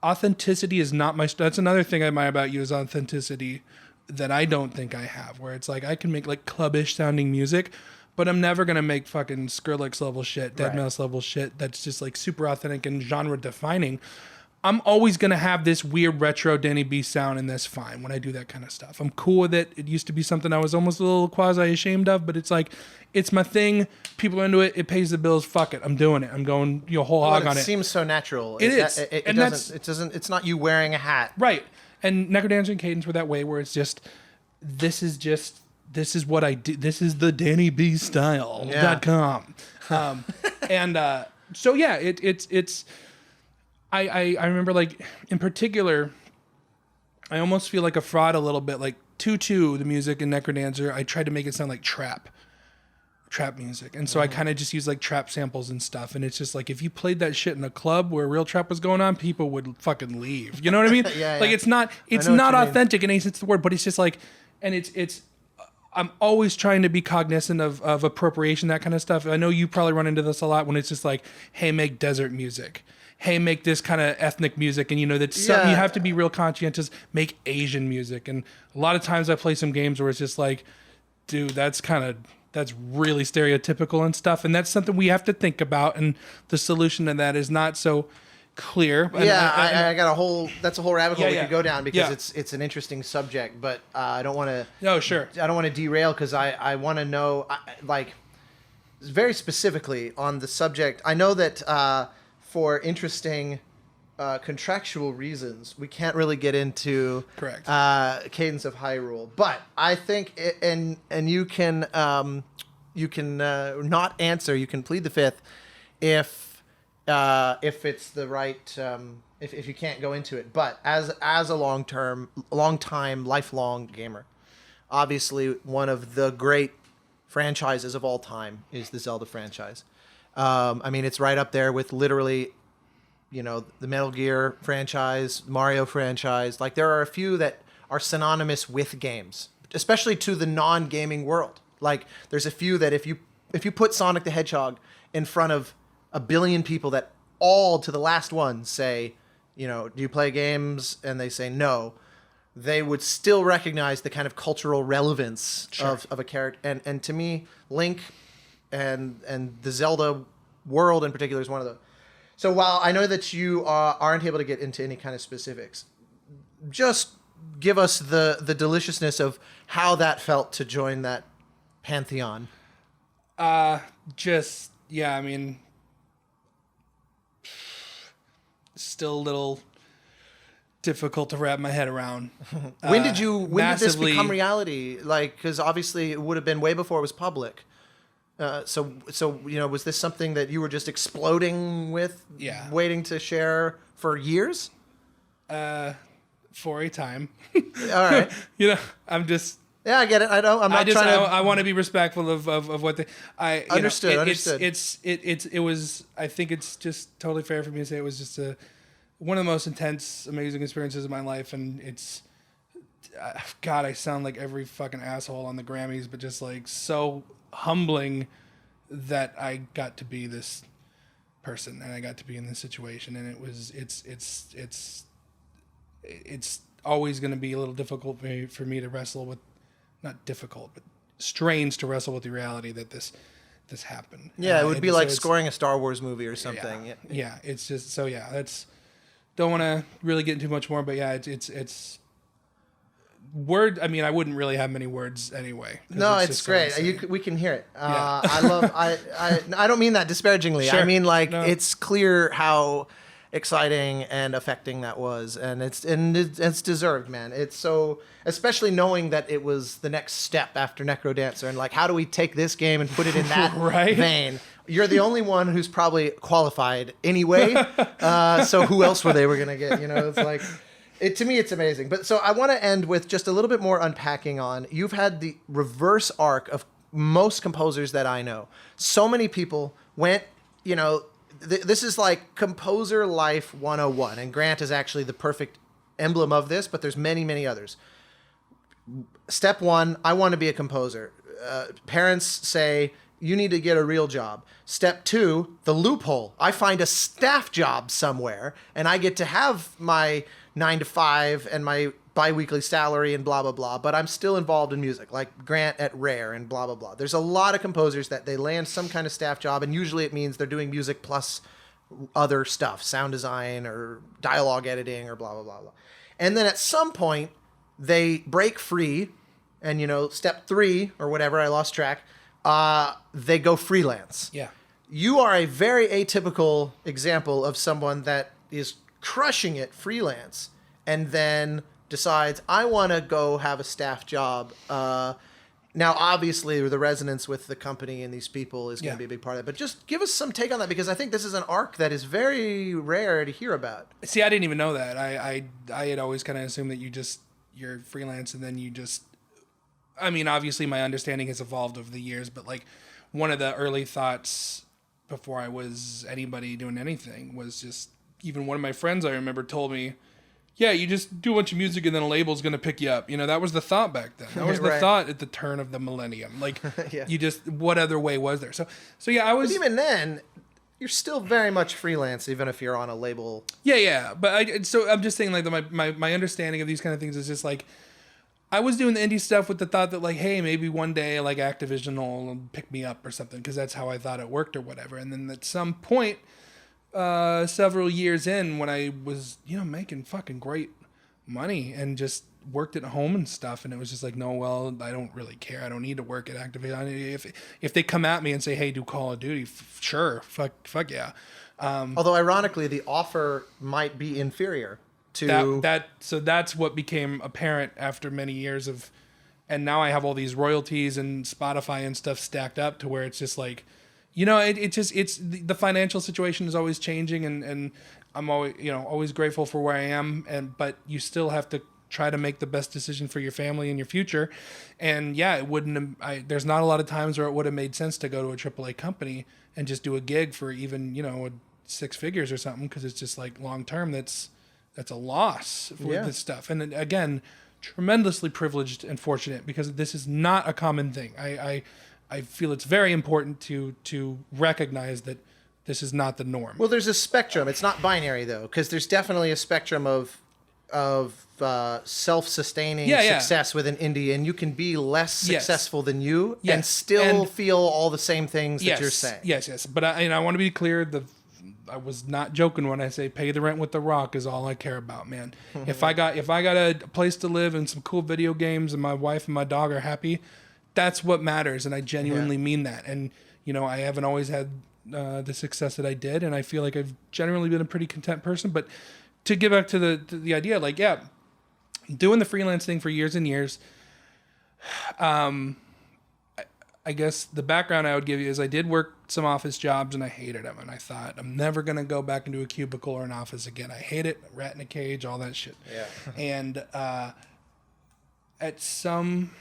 S3: Authenticity is not that's another thing I admire about you is authenticity that I don't think I have, where it's like, I can make like clubbish sounding music, but I'm never going to make fucking Skrillex level shit, Deadmau5 level shit. That's just like super authentic and genre defining. I'm always going to have this weird retro Danny B sound, and that's fine when I do that kind of stuff. I'm cool with it. It used to be something I was almost a little quasi-ashamed of, but it's like, it's my thing. People are into it. It pays the bills. Fuck it. I'm doing it. I'm going whole hog on it.
S1: It seems so natural.
S3: It is.
S1: It's not you wearing a hat.
S3: Right. And NecroDancer and Cadence were that way, where it's just, this is what I do. This is the Danny B style.com. So yeah, it's, I remember, like, in particular, I almost feel like a fraud a little bit. Like, 2-2, the music in NecroDancer, I tried to make it sound like trap music. And so I kind of just use, like, trap samples and stuff. And it's just, like, if you played that shit in a club where real trap was going on, people would fucking leave. You know what I mean?
S1: Yeah.
S3: Like, it's not authentic in any sense of the word, but it's just, like, and it's I'm always trying to be cognizant of appropriation, that kind of stuff. I know you probably run into this a lot when it's just like, hey, make desert music. Hey, make this kind of ethnic music. And, you know, that's something you have to be real conscientious. Make Asian music. And a lot of times I play some games where it's just like, dude, that's really stereotypical and stuff. And that's something we have to think about. And the solution to that is not so clear.
S1: I got that's a whole rabbit hole we could go down because
S3: Yeah.
S1: it's an interesting subject, but I don't want to.
S3: No, sure.
S1: I don't want to derail because I want to know, like, very specifically on the subject. I know that for interesting contractual reasons, we can't really get into
S3: Correct.
S1: Cadence of Hyrule, but I think and you can not answer. You can plead the fifth if it's the right if you can't go into it. But as a long time, lifelong gamer, obviously one of the great franchises of all time is the Zelda franchise. I mean, it's right up there with literally, you know, the Metal Gear franchise, Mario franchise. Like, there are a few that are synonymous with games, especially to the non-gaming world. Like, there's a few that if you put Sonic the Hedgehog in front of a billion people that all to the last one say, you know, do you play games? And they say no, they would still recognize the kind of cultural relevance of a character. And to me, Link and the Zelda world in particular is one of those. So while I know that you aren't able to get into any kind of specifics, just give us the deliciousness of how that felt to join that pantheon.
S3: I mean, still a little difficult to wrap my head around.
S1: When did this
S3: Massively-
S1: become reality? Like, because obviously it would have been way before it was public. So was this something that you were just exploding with,
S3: Yeah.
S1: waiting to share for years?
S3: For a time.
S1: All right.
S3: I'm just...
S1: Yeah, I get it.
S3: I want to be respectful of what they.
S1: Understood.
S3: It was. I think it's just totally fair for me to say it was just one of the most intense, amazing experiences of my life, and it's. God, I sound like every fucking asshole on the Grammys, but just like so humbling that I got to be this person and I got to be in this situation, and it's always going to be a little difficult for me to wrestle with. Not difficult, but strange to wrestle with the reality that this happened.
S1: Yeah, it would be like scoring a Star Wars movie or something.
S3: Yeah, it's just so. Yeah, that's. Don't want to really get into much more, but yeah, it's word. I mean, I wouldn't really have many words anyway.
S1: No, it's great. We can hear it. I don't mean that disparagingly.
S3: Sure.
S1: I mean
S3: No.
S1: it's clear how exciting and affecting that was, and it's deserved, man. It's so, especially knowing that it was the next step after NecroDancer, and like, how do we take this game and put it in that
S3: Right?
S1: vein? You're the only one who's probably qualified anyway. So who else were gonna get? It's like, to me, it's amazing. But so I want to end with just a little bit more unpacking on. You've had the reverse arc of most composers that I know. So many people went, this is like composer life 101, and Grant is actually the perfect emblem of this, but there's many, many others. Step one, I want to be a composer. Parents say, you need to get a real job. Step two, the loophole. I find a staff job somewhere, and I get to have my 9 to 5 and my bi-weekly salary and blah, blah, blah, but I'm still involved in music, like Grant at Rare and blah, blah, blah. There's a lot of composers that they land some kind of staff job, and usually it means they're doing music plus other stuff, sound design or dialogue editing or blah, blah, blah, blah. And then at some point, they break free, and, step 3 or whatever, I lost track, they go freelance.
S3: Yeah.
S1: You are a very atypical example of someone that is crushing it freelance and then decides, I want to go have a staff job. Now, obviously, the resonance with the company and these people is going to be a big part of it. But just give us some take on that, because I think this is an arc that is very rare to hear about.
S3: See, I didn't even know that. I had always kind of assumed that you're freelance and then you just... I mean, obviously, my understanding has evolved over the years, but like one of the early thoughts before I was anybody doing anything was just... Even one of my friends I remember told me, yeah, you just do a bunch of music and then a label's going to pick you up. That was the thought back then. That was the
S1: Right.
S3: thought at the turn of the millennium. Like,
S1: Yeah.
S3: you just, what other way was there? So yeah, I was...
S1: But even then, you're still very much freelance, even if you're on a label.
S3: Yeah. But so I'm just saying, like, my understanding of these kind of things is just like, I was doing the indie stuff with the thought that, like, hey, maybe one day, like, Activision will pick me up or something, because that's how I thought it worked or whatever. And then at some point, several years in, when I was, making fucking great money and just worked at home and stuff, and it was just like, no, well, I don't really care. I don't need to work at Activision. If they come at me and say, hey, do Call of Duty, sure, fuck yeah.
S1: Although, ironically, the offer might be inferior to...
S3: So that's what became apparent after many years of... And now I have all these royalties and Spotify and stuff stacked up to where it's just like... it's the financial situation is always changing, and I'm always grateful for where I am, but you still have to try to make the best decision for your family and your future. And yeah, there's not a lot of times where it would have made sense to go to a AAA company and just do a gig for even, 6 figures or something, because it's just like long term, that's a loss with this stuff. And then, again, tremendously privileged and fortunate, because this is not a common thing. I feel it's very important to recognize that this is not the norm.
S1: Well, there's a spectrum. It's not binary, though, because there's definitely a spectrum of self-sustaining success with an indie, and you can be less successful than you and still feel all the same things that you're saying.
S3: Yes. But I want to be clear, I was not joking when I say pay the rent with The Rock is all I care about, man. If I got a place to live and some cool video games and my wife and my dog are happy, that's what matters, and I genuinely mean that. And, I haven't always had the success that I did, and I feel like I've generally been a pretty content person, but to get back to the idea, like, yeah, doing the freelance thing for years and years. I guess the background I would give you is I did work some office jobs and I hated them. And I thought, I'm never going to go back into a cubicle or an office again. I hate it. Rat in a cage, all that shit.
S1: Yeah.
S3: And at some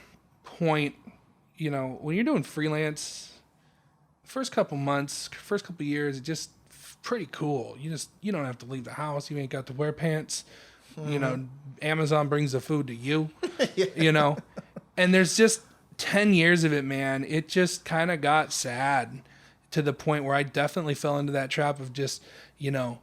S3: point, you know, when you're doing freelance, first couple months, first couple years, it's just pretty cool. You don't have to leave the house. You ain't got to wear pants. You know, Amazon brings the food to you, you know, and there's just 10 years of it, man. It just kind of got sad to the point where I definitely fell into that trap of just, you know,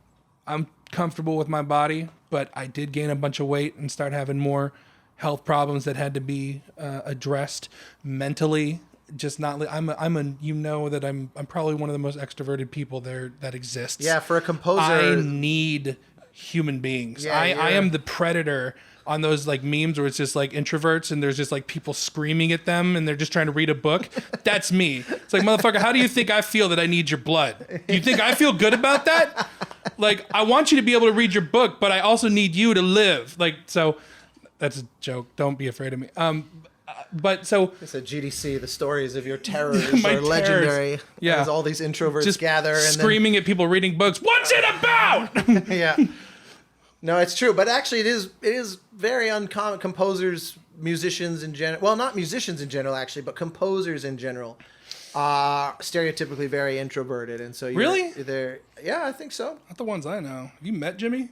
S3: I'm comfortable with my body, but I did gain a bunch of weight and start having more health problems that had to be addressed mentally. Just not, you know, that I'm probably one of the most extroverted people there that exists.
S1: Yeah. For a composer,
S3: I need human beings.
S1: Yeah,
S3: I am the predator on those like memes where it's just like introverts and there's just like people screaming at them and they're just trying to read a book. That's me. It's like, motherfucker, how do you think I feel that I need your blood? You think I feel good about that? Like, I want you to be able to read your book, but I also need you to live. Like, so that's a joke. Don't be afraid of me. But so
S1: it's a GDC. The stories of your terrors
S3: My
S1: are legendary.
S3: terrors. Yeah.
S1: As all these introverts
S3: just
S1: gather and
S3: screaming at people reading books. What's it about?
S1: then, yeah. No, it's true, but actually, it is very uncommon. Composers, musicians in general. Well, not musicians in general, actually, but composers in general are stereotypically very introverted, and so
S3: Really?
S1: Yeah, I think so.
S3: Not the ones I know. Have you met Jimmy?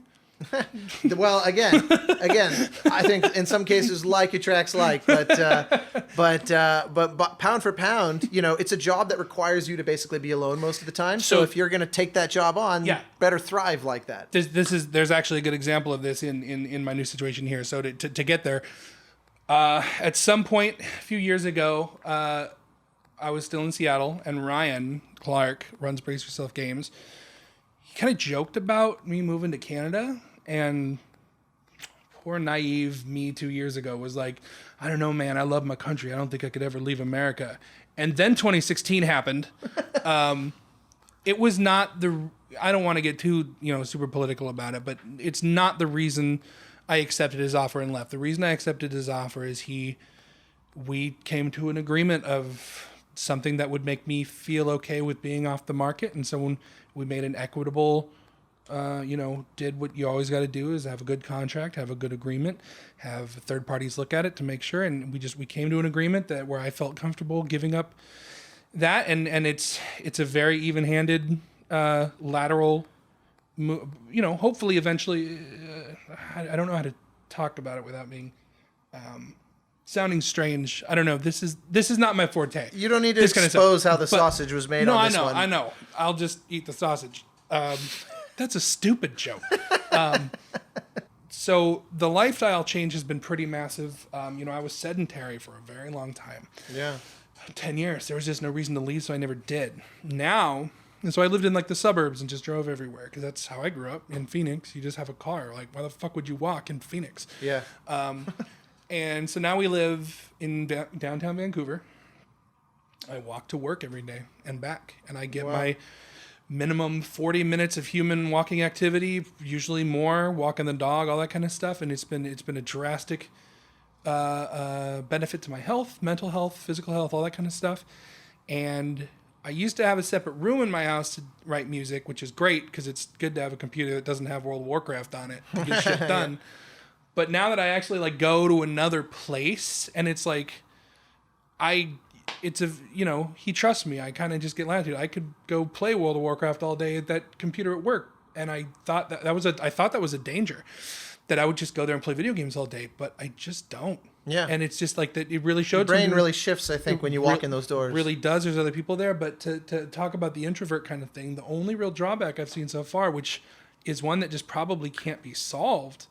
S1: Well, again, I think in some cases like attracts like, but pound for pound, you know, it's a job that requires you to basically be alone most of the time. So if you're going to take that job on, you better thrive like that.
S3: There's actually a good example of this in my new situation here. So to get there, at some point a few years ago, I was still in Seattle, and Ryan Clark runs Brace Yourself Games. He kind of joked about me moving to Canada, and poor naive me 2 years ago was like, I don't know, man, I love my country. I don't think I could ever leave America. And then 2016 happened. It was not I don't want to get too, you know, super political about it, but it's not the reason I accepted his offer and left. The reason I accepted his offer is we came to an agreement of something that would make me feel okay with being off the market. And so when we made an equitable, did what you always got to do is have a good contract, have a good agreement, have third parties look at it to make sure. And we came to an agreement that where I felt comfortable giving up that. And it's a very even-handed, lateral, you know, hopefully eventually, I don't know how to talk about it without being, sounding strange. I don't know. This is not my forte.
S1: You don't need to expose how the sausage was made on this one.
S3: I know. I'll just eat the sausage. That's a stupid joke. So the lifestyle change has been pretty massive. I was sedentary for a very long time.
S1: Yeah.
S3: 10 years. There was just no reason to leave, so I never did. Now, and so I lived in like the suburbs and just drove everywhere because that's how I grew up in Phoenix. You just have a car. Like, why the fuck would you walk in Phoenix?
S1: Yeah.
S3: And so now we live in downtown Vancouver. I walk to work every day and back, and I get my minimum 40 minutes of human walking activity, usually more, walking the dog, all that kind of stuff. And it's been a drastic benefit to my health, mental health, physical health, all that kind of stuff. And I used to have a separate room in my house to write music, which is great because it's good to have a computer that doesn't have World of Warcraft on it to get shit done. But now that I actually like go to another place and it's like, he trusts me. I kind of just get latitude. I could go play World of Warcraft all day at that computer at work. And I thought that was a danger, that I would just go there and play video games all day, but I just don't.
S1: Yeah.
S3: And it's just like that. It really showed.
S1: Your brain really shifts, I think, when you walk in those doors.
S3: Really does. There's other people there. But to talk about the introvert kind of thing, the only real drawback I've seen so far, which is one that just probably can't be solved,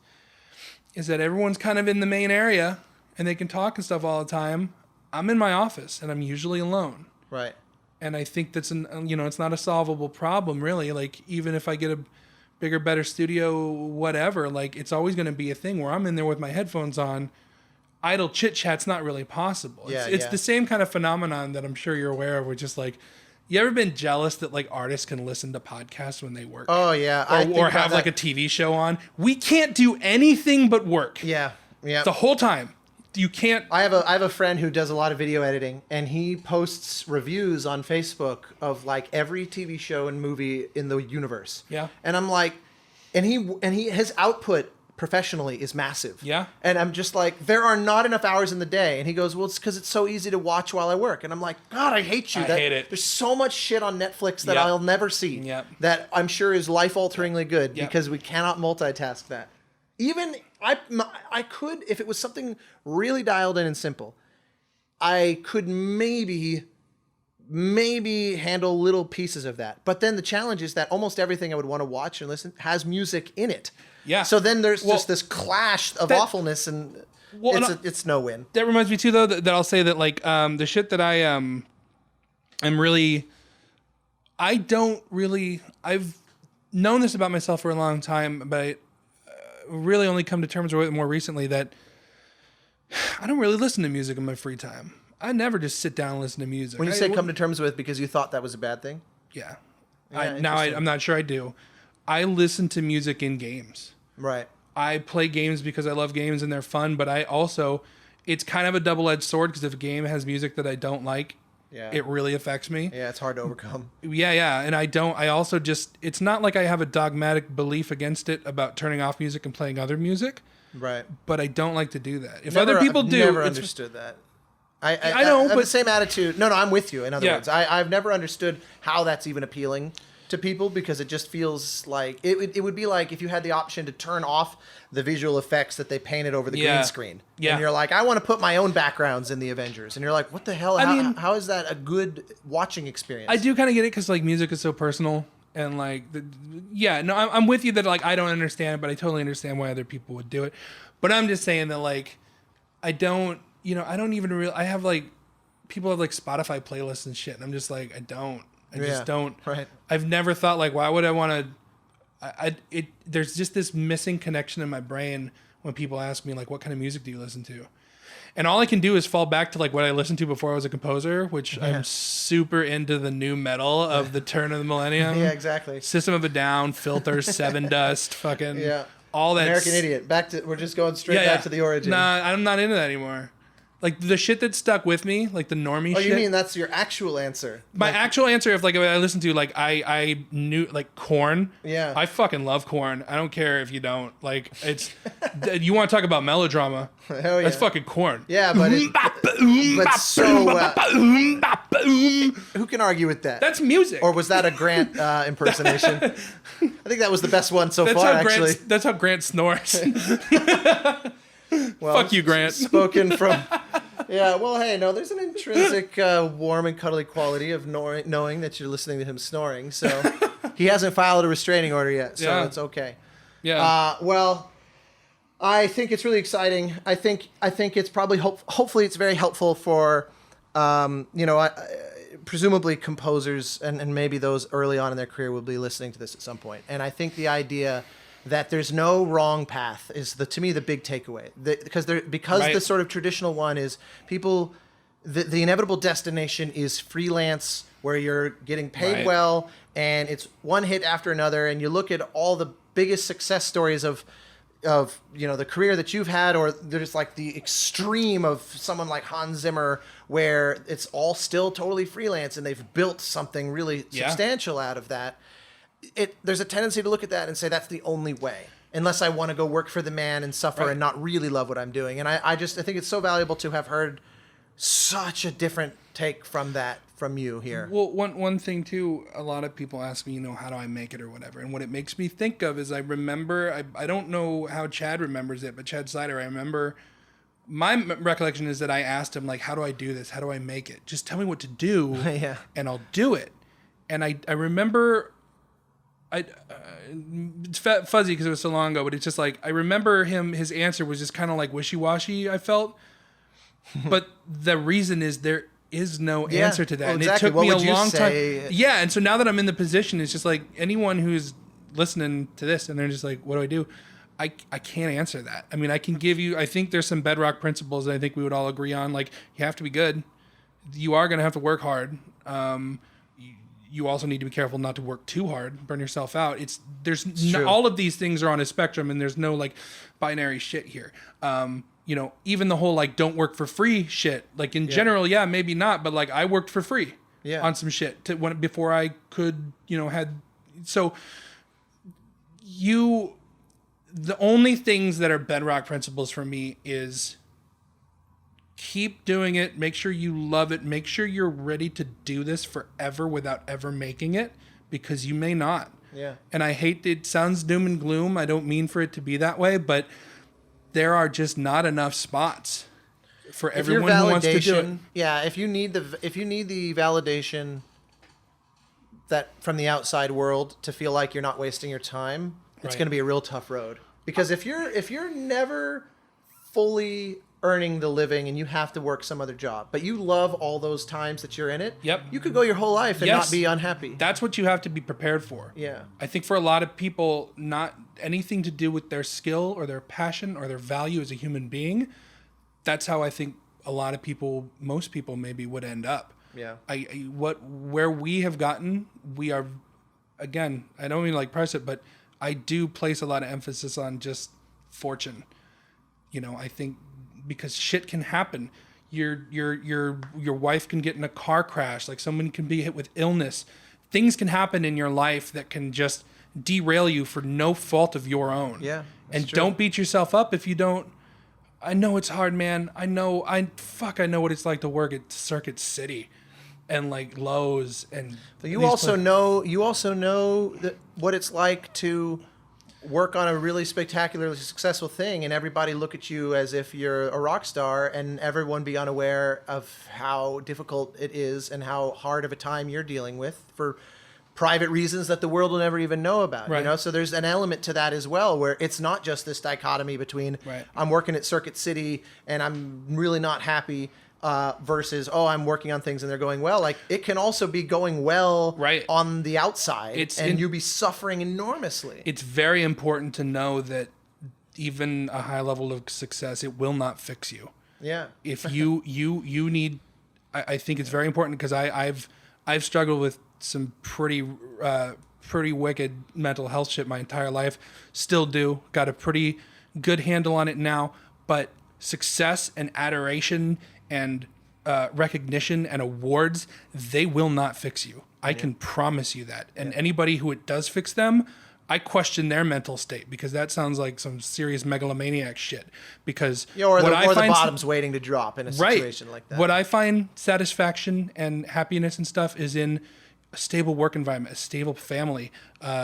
S3: is that everyone's kind of in the main area and they can talk and stuff all the time. I'm in my office and I'm usually alone.
S1: Right.
S3: And I think that's it's not a solvable problem really. Like, even if I get a bigger, better studio, whatever, like it's always going to be a thing where I'm in there with my headphones on. Idle chit chat's not really possible. It's the same kind of phenomenon that I'm sure you're aware of, where just like You ever been jealous that like artists can listen to podcasts when they work?
S1: Oh yeah,
S3: Or have like a TV show on? We can't do anything but work.
S1: Yeah.
S3: The whole time. You can't.
S1: I have a friend who does a lot of video editing, and he posts reviews on Facebook of like every TV show and movie in the universe.
S3: Yeah.
S1: And I'm like, and his output professionally is massive.
S3: Yeah.
S1: And I'm just like, there are not enough hours in the day. And he goes, well, it's because it's so easy to watch while I work. And I'm like, God, I hate you.
S3: I hate it.
S1: There's so much shit on Netflix that
S3: Yep.
S1: I'll never see.
S3: Yep.
S1: That I'm sure is life-alteringly good
S3: Yep.
S1: because we cannot multitask that. Even I could, if it was something really dialed in and simple, I could maybe handle little pieces of that. But then the challenge is that almost everything I would want to watch and listen has music in it.
S3: Yeah.
S1: So then there's just this clash of awfulness, and it's no win.
S3: That reminds me too, though, that I'll say that like the shit that I am really, I've known this about myself for a long time, but I really only come to terms with it more recently that I don't really listen to music in my free time. I never just sit down and listen to music.
S1: When you say come to terms with, because you thought that was a bad thing?
S3: Yeah.
S1: Yeah,
S3: I'm not sure I do. I listen to music in games.
S1: Right.
S3: I play games because I love games and they're fun, but I also, it's kind of a double-edged sword because if a game has music that I don't like, it really affects me.
S1: Yeah, it's hard to overcome.
S3: Yeah. And I also just, it's not like I have a dogmatic belief against it about turning off music and playing other music.
S1: Right.
S3: But I don't like to do that. If other people do.
S1: Never understood that. I
S3: know,
S1: have
S3: but
S1: the same attitude. No, I'm with you. In other
S3: Yeah.
S1: words, I've never understood how that's even appealing to people, because it just feels like it would be like if you had the option to turn off the visual effects that they painted over the green screen.
S3: Yeah.
S1: And you're like, I want to put my own backgrounds in the Avengers. And you're like, what the hell? How is that a good watching experience?
S3: I do kind of get it because like music is so personal. And like, I'm with you that like I don't understand it, but I totally understand why other people would do it. But I'm just saying that like, I don't even really, I have like, people have like Spotify playlists and shit. And I'm just like, I just don't.
S1: Right.
S3: I've never thought like, why would I want to, there's just this missing connection in my brain when people ask me like, what kind of music do you listen to? And all I can do is fall back to like what I listened to before I was a composer, which I'm super into the new metal of the turn of the millennium.
S1: Yeah, exactly.
S3: System of a Down, Filter, Seven Dust, fucking all that.
S1: American Idiot. We're just going straight back to the origin.
S3: Nah, I'm not into that anymore. Like the shit that stuck with me, like the normie shit.
S1: Oh, you mean that's your actual answer?
S3: My actual answer, if like I listen to like I knew like Korn.
S1: Yeah.
S3: I fucking love Korn. I don't care if you don't. Like it's you want to talk about melodrama?
S1: Hell yeah.
S3: That's fucking Korn.
S1: Yeah, but who can argue with that?
S3: That's music.
S1: Or was that a Grant impersonation? I think that was the best one so far. Actually,
S3: that's how Grant snores.
S1: Well,
S3: fuck you, Grant.
S1: Spoken from. Yeah, well, hey, no, there's an intrinsic warm and cuddly quality of knowing that you're listening to him snoring. So he hasn't filed a restraining order yet, so it's okay.
S3: Yeah.
S1: Well, I think it's really exciting. I think it's probably hopefully it's very helpful for presumably composers and maybe those early on in their career will be listening to this at some point. And I think the idea that there's no wrong path is to me the big takeaway. Because the sort of traditional one is people, the inevitable destination is freelance, where you're getting paid well and it's one hit after another. And you look at all the biggest success stories of the career that you've had, or there's like the extreme of someone like Hans Zimmer, where it's all still totally freelance and they've built something really substantial out of that. There's a tendency to look at that and say that's the only way, unless I want to go work for the man and suffer and not really love what I'm doing. And I think it's so valuable to have heard such a different take from you here.
S3: Well, one thing too, a lot of people ask me, how do I make it or whatever. And what it makes me think of is I remember, I don't know how Chad remembers it, but Chad Slider, I remember my recollection is that I asked him like, how do I do this? How do I make it? Just tell me what to do and I'll do it. And I remember... it's fuzzy because it was so long ago, but it's just like I remember his answer was just kind of like wishy-washy, I felt. But the reason is there is no answer to that.
S1: Well,
S3: and
S1: exactly.
S3: It took me a long
S1: say?
S3: time. Yeah, and so now that I'm in the position, it's just like anyone who's listening to this and they're just like, what do I do? I can't answer that. I mean, I can give you, I think there's some bedrock principles that I think we would all agree on. Like, you have to be good. You are going to have to work hard. you also need to be careful not to work too hard, burn yourself out.
S1: True.
S3: All of these things are on a spectrum, and there's no like binary shit here. You know, even the whole like don't work for free shit. Like in general, yeah, maybe not, but like I worked for free on some shit before I could, you know, the only things that are bedrock principles for me is keep doing it. Make sure you love it. Make sure you're ready to do this forever without ever making it, because you may not.
S1: Yeah.
S3: And I hate it sounds doom and gloom. I don't mean for it to be that way, but there are just not enough spots for everyone who wants to do it.
S1: Yeah, if you need the validation that from the outside world to feel like you're not wasting your time, it's going to be a real tough road. Because if you're never fully earning the living and you have to work some other job, but you love all those times that you're in it, you could go your whole life and not be unhappy.
S3: That's what you have to be prepared for.
S1: Yeah.
S3: I think for a lot of people, not anything to do with their skill or their passion or their value as a human being, that's how I think a lot of people, most people maybe would end up.
S1: Yeah.
S3: Where we have gotten, we are, again, I don't mean to like press it, but I do place a lot of emphasis on just fortune. You know, I think because shit can happen. Your wife can get in a car crash, like someone can be hit with illness. Things can happen in your life that can just derail you for no fault of your own.
S1: Yeah.
S3: And don't beat yourself up if you don't. I know it's hard, man. I know what it's like to work at Circuit City and like Lowe's and
S1: you also know that what it's like to work on a really spectacularly successful thing and everybody look at you as if you're a rock star, and everyone be unaware of how difficult it is and how hard of a time you're dealing with for private reasons that the world will never even know about.
S3: Right.
S1: You know, so there's an element to that as well, where it's not just this dichotomy between I'm working at Circuit City and I'm really not happy versus I'm working on things and they're going well. Like it can also be going well on the outside, you be suffering enormously.
S3: It's very important to know that even a high level of success, it will not fix you.
S1: Yeah.
S3: If you need, I think it's very important, because I've struggled with some pretty wicked mental health shit my entire life. Still do. Got a pretty good handle on it now. But success and adoration and recognition and awards, they will not fix you. I can promise you that. And anybody who it does fix them, I question their mental state, because that sounds like some serious megalomaniac shit. Because
S1: or the bottom's waiting to drop in a situation like that.
S3: What I find satisfaction and happiness and stuff is in a stable work environment, a stable family,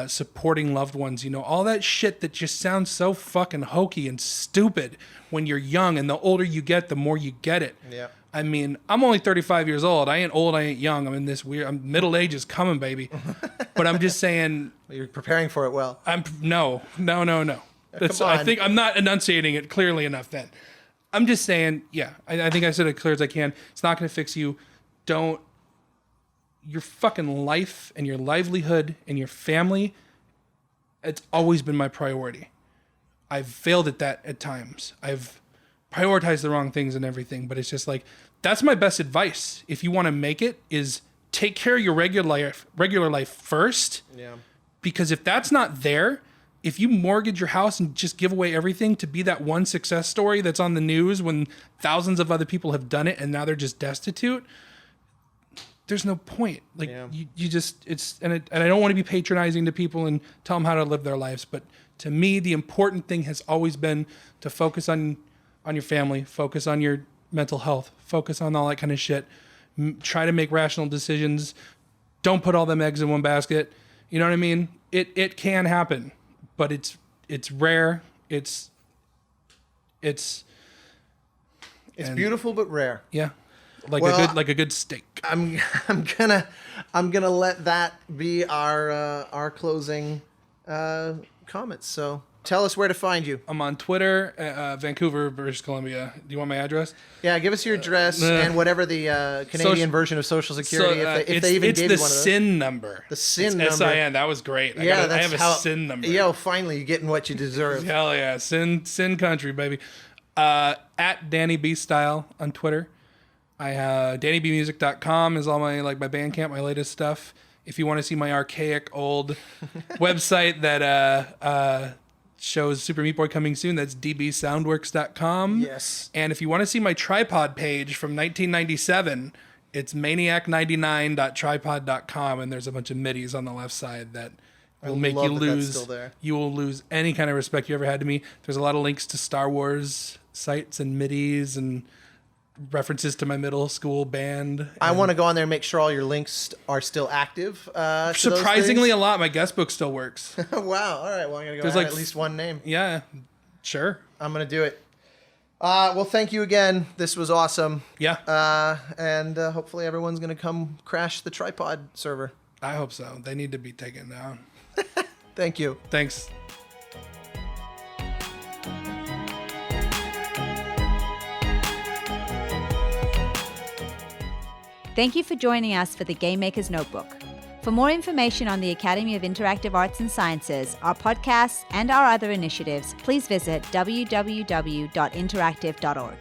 S3: supporting loved ones, you know, all that shit that just sounds so fucking hokey and stupid when you're young, and the older you get, the more you get it.
S1: Yeah.
S3: I mean, I'm only 35 years old. I ain't old, I ain't young. I'm in this weird, middle age is coming, baby. But I'm just saying.
S1: You're preparing for it well.
S3: No. I think I'm not enunciating it clearly enough then. I'm just saying, I think I said it clear as I can. It's not going to fix you. Your fucking life and your livelihood and your family, it's always been my priority. I've failed at that at times. I've prioritized the wrong things and everything, but it's just like, that's my best advice. If you want to make it, is take care of your regular life first.
S1: Yeah.
S3: Because if that's not there, if you mortgage your house and just give away everything to be that one success story that's on the news when thousands of other people have done it and now they're just destitute, there's no point. Like you just, and I don't want to be patronizing to people and tell them how to live their lives. But to me, the important thing has always been to focus on your family, focus on your mental health, focus on all that kind of shit. Try to make rational decisions. Don't put all them eggs in one basket. You know what I mean? It can happen, but it's rare. It's
S1: beautiful, but rare.
S3: Yeah. Like a good steak.
S1: I'm gonna let that be our closing comments. So tell us where to find you.
S3: I'm on Twitter, Vancouver, British Columbia. Do you want my address?
S1: Yeah, give us your address and whatever the Canadian version of Social Security, if they even gave you one of those.
S3: It's the SIN number.
S1: The SIN
S3: number. SIN. That was great. I have a SIN number.
S1: Yo, finally, you're getting what you deserve.
S3: Hell yeah, SIN country, baby. At Danny B Style on Twitter. I have DannyBmusic.com is all my Bandcamp, my latest stuff. If you want to see my archaic old website that shows Super Meat Boy coming soon, that's dbsoundworks.com.
S1: Yes.
S3: And if you want to see my tripod page from 1997, it's maniac99.tripod.com, and there's a bunch of middies on the left side that will make you lose. You will lose any kind of respect you ever had to me. There's a lot of links to Star Wars sites and middies and references to my middle school band.
S1: I want to go on there and make sure all your links are still active.
S3: Surprisingly, a lot. My guest book still works.
S1: Wow. All right. Well, I'm going to go add at least one name.
S3: Yeah, sure.
S1: I'm going to do it. Well, thank you again. This was awesome.
S3: Yeah.
S1: And hopefully everyone's going to come crash the tripod server.
S3: I hope so. They need to be taken down.
S1: Thank you.
S3: Thanks.
S2: Thank you for joining us for the Game Maker's Notebook. For more information on the Academy of Interactive Arts and Sciences, our podcasts, and our other initiatives, please visit www.interactive.org.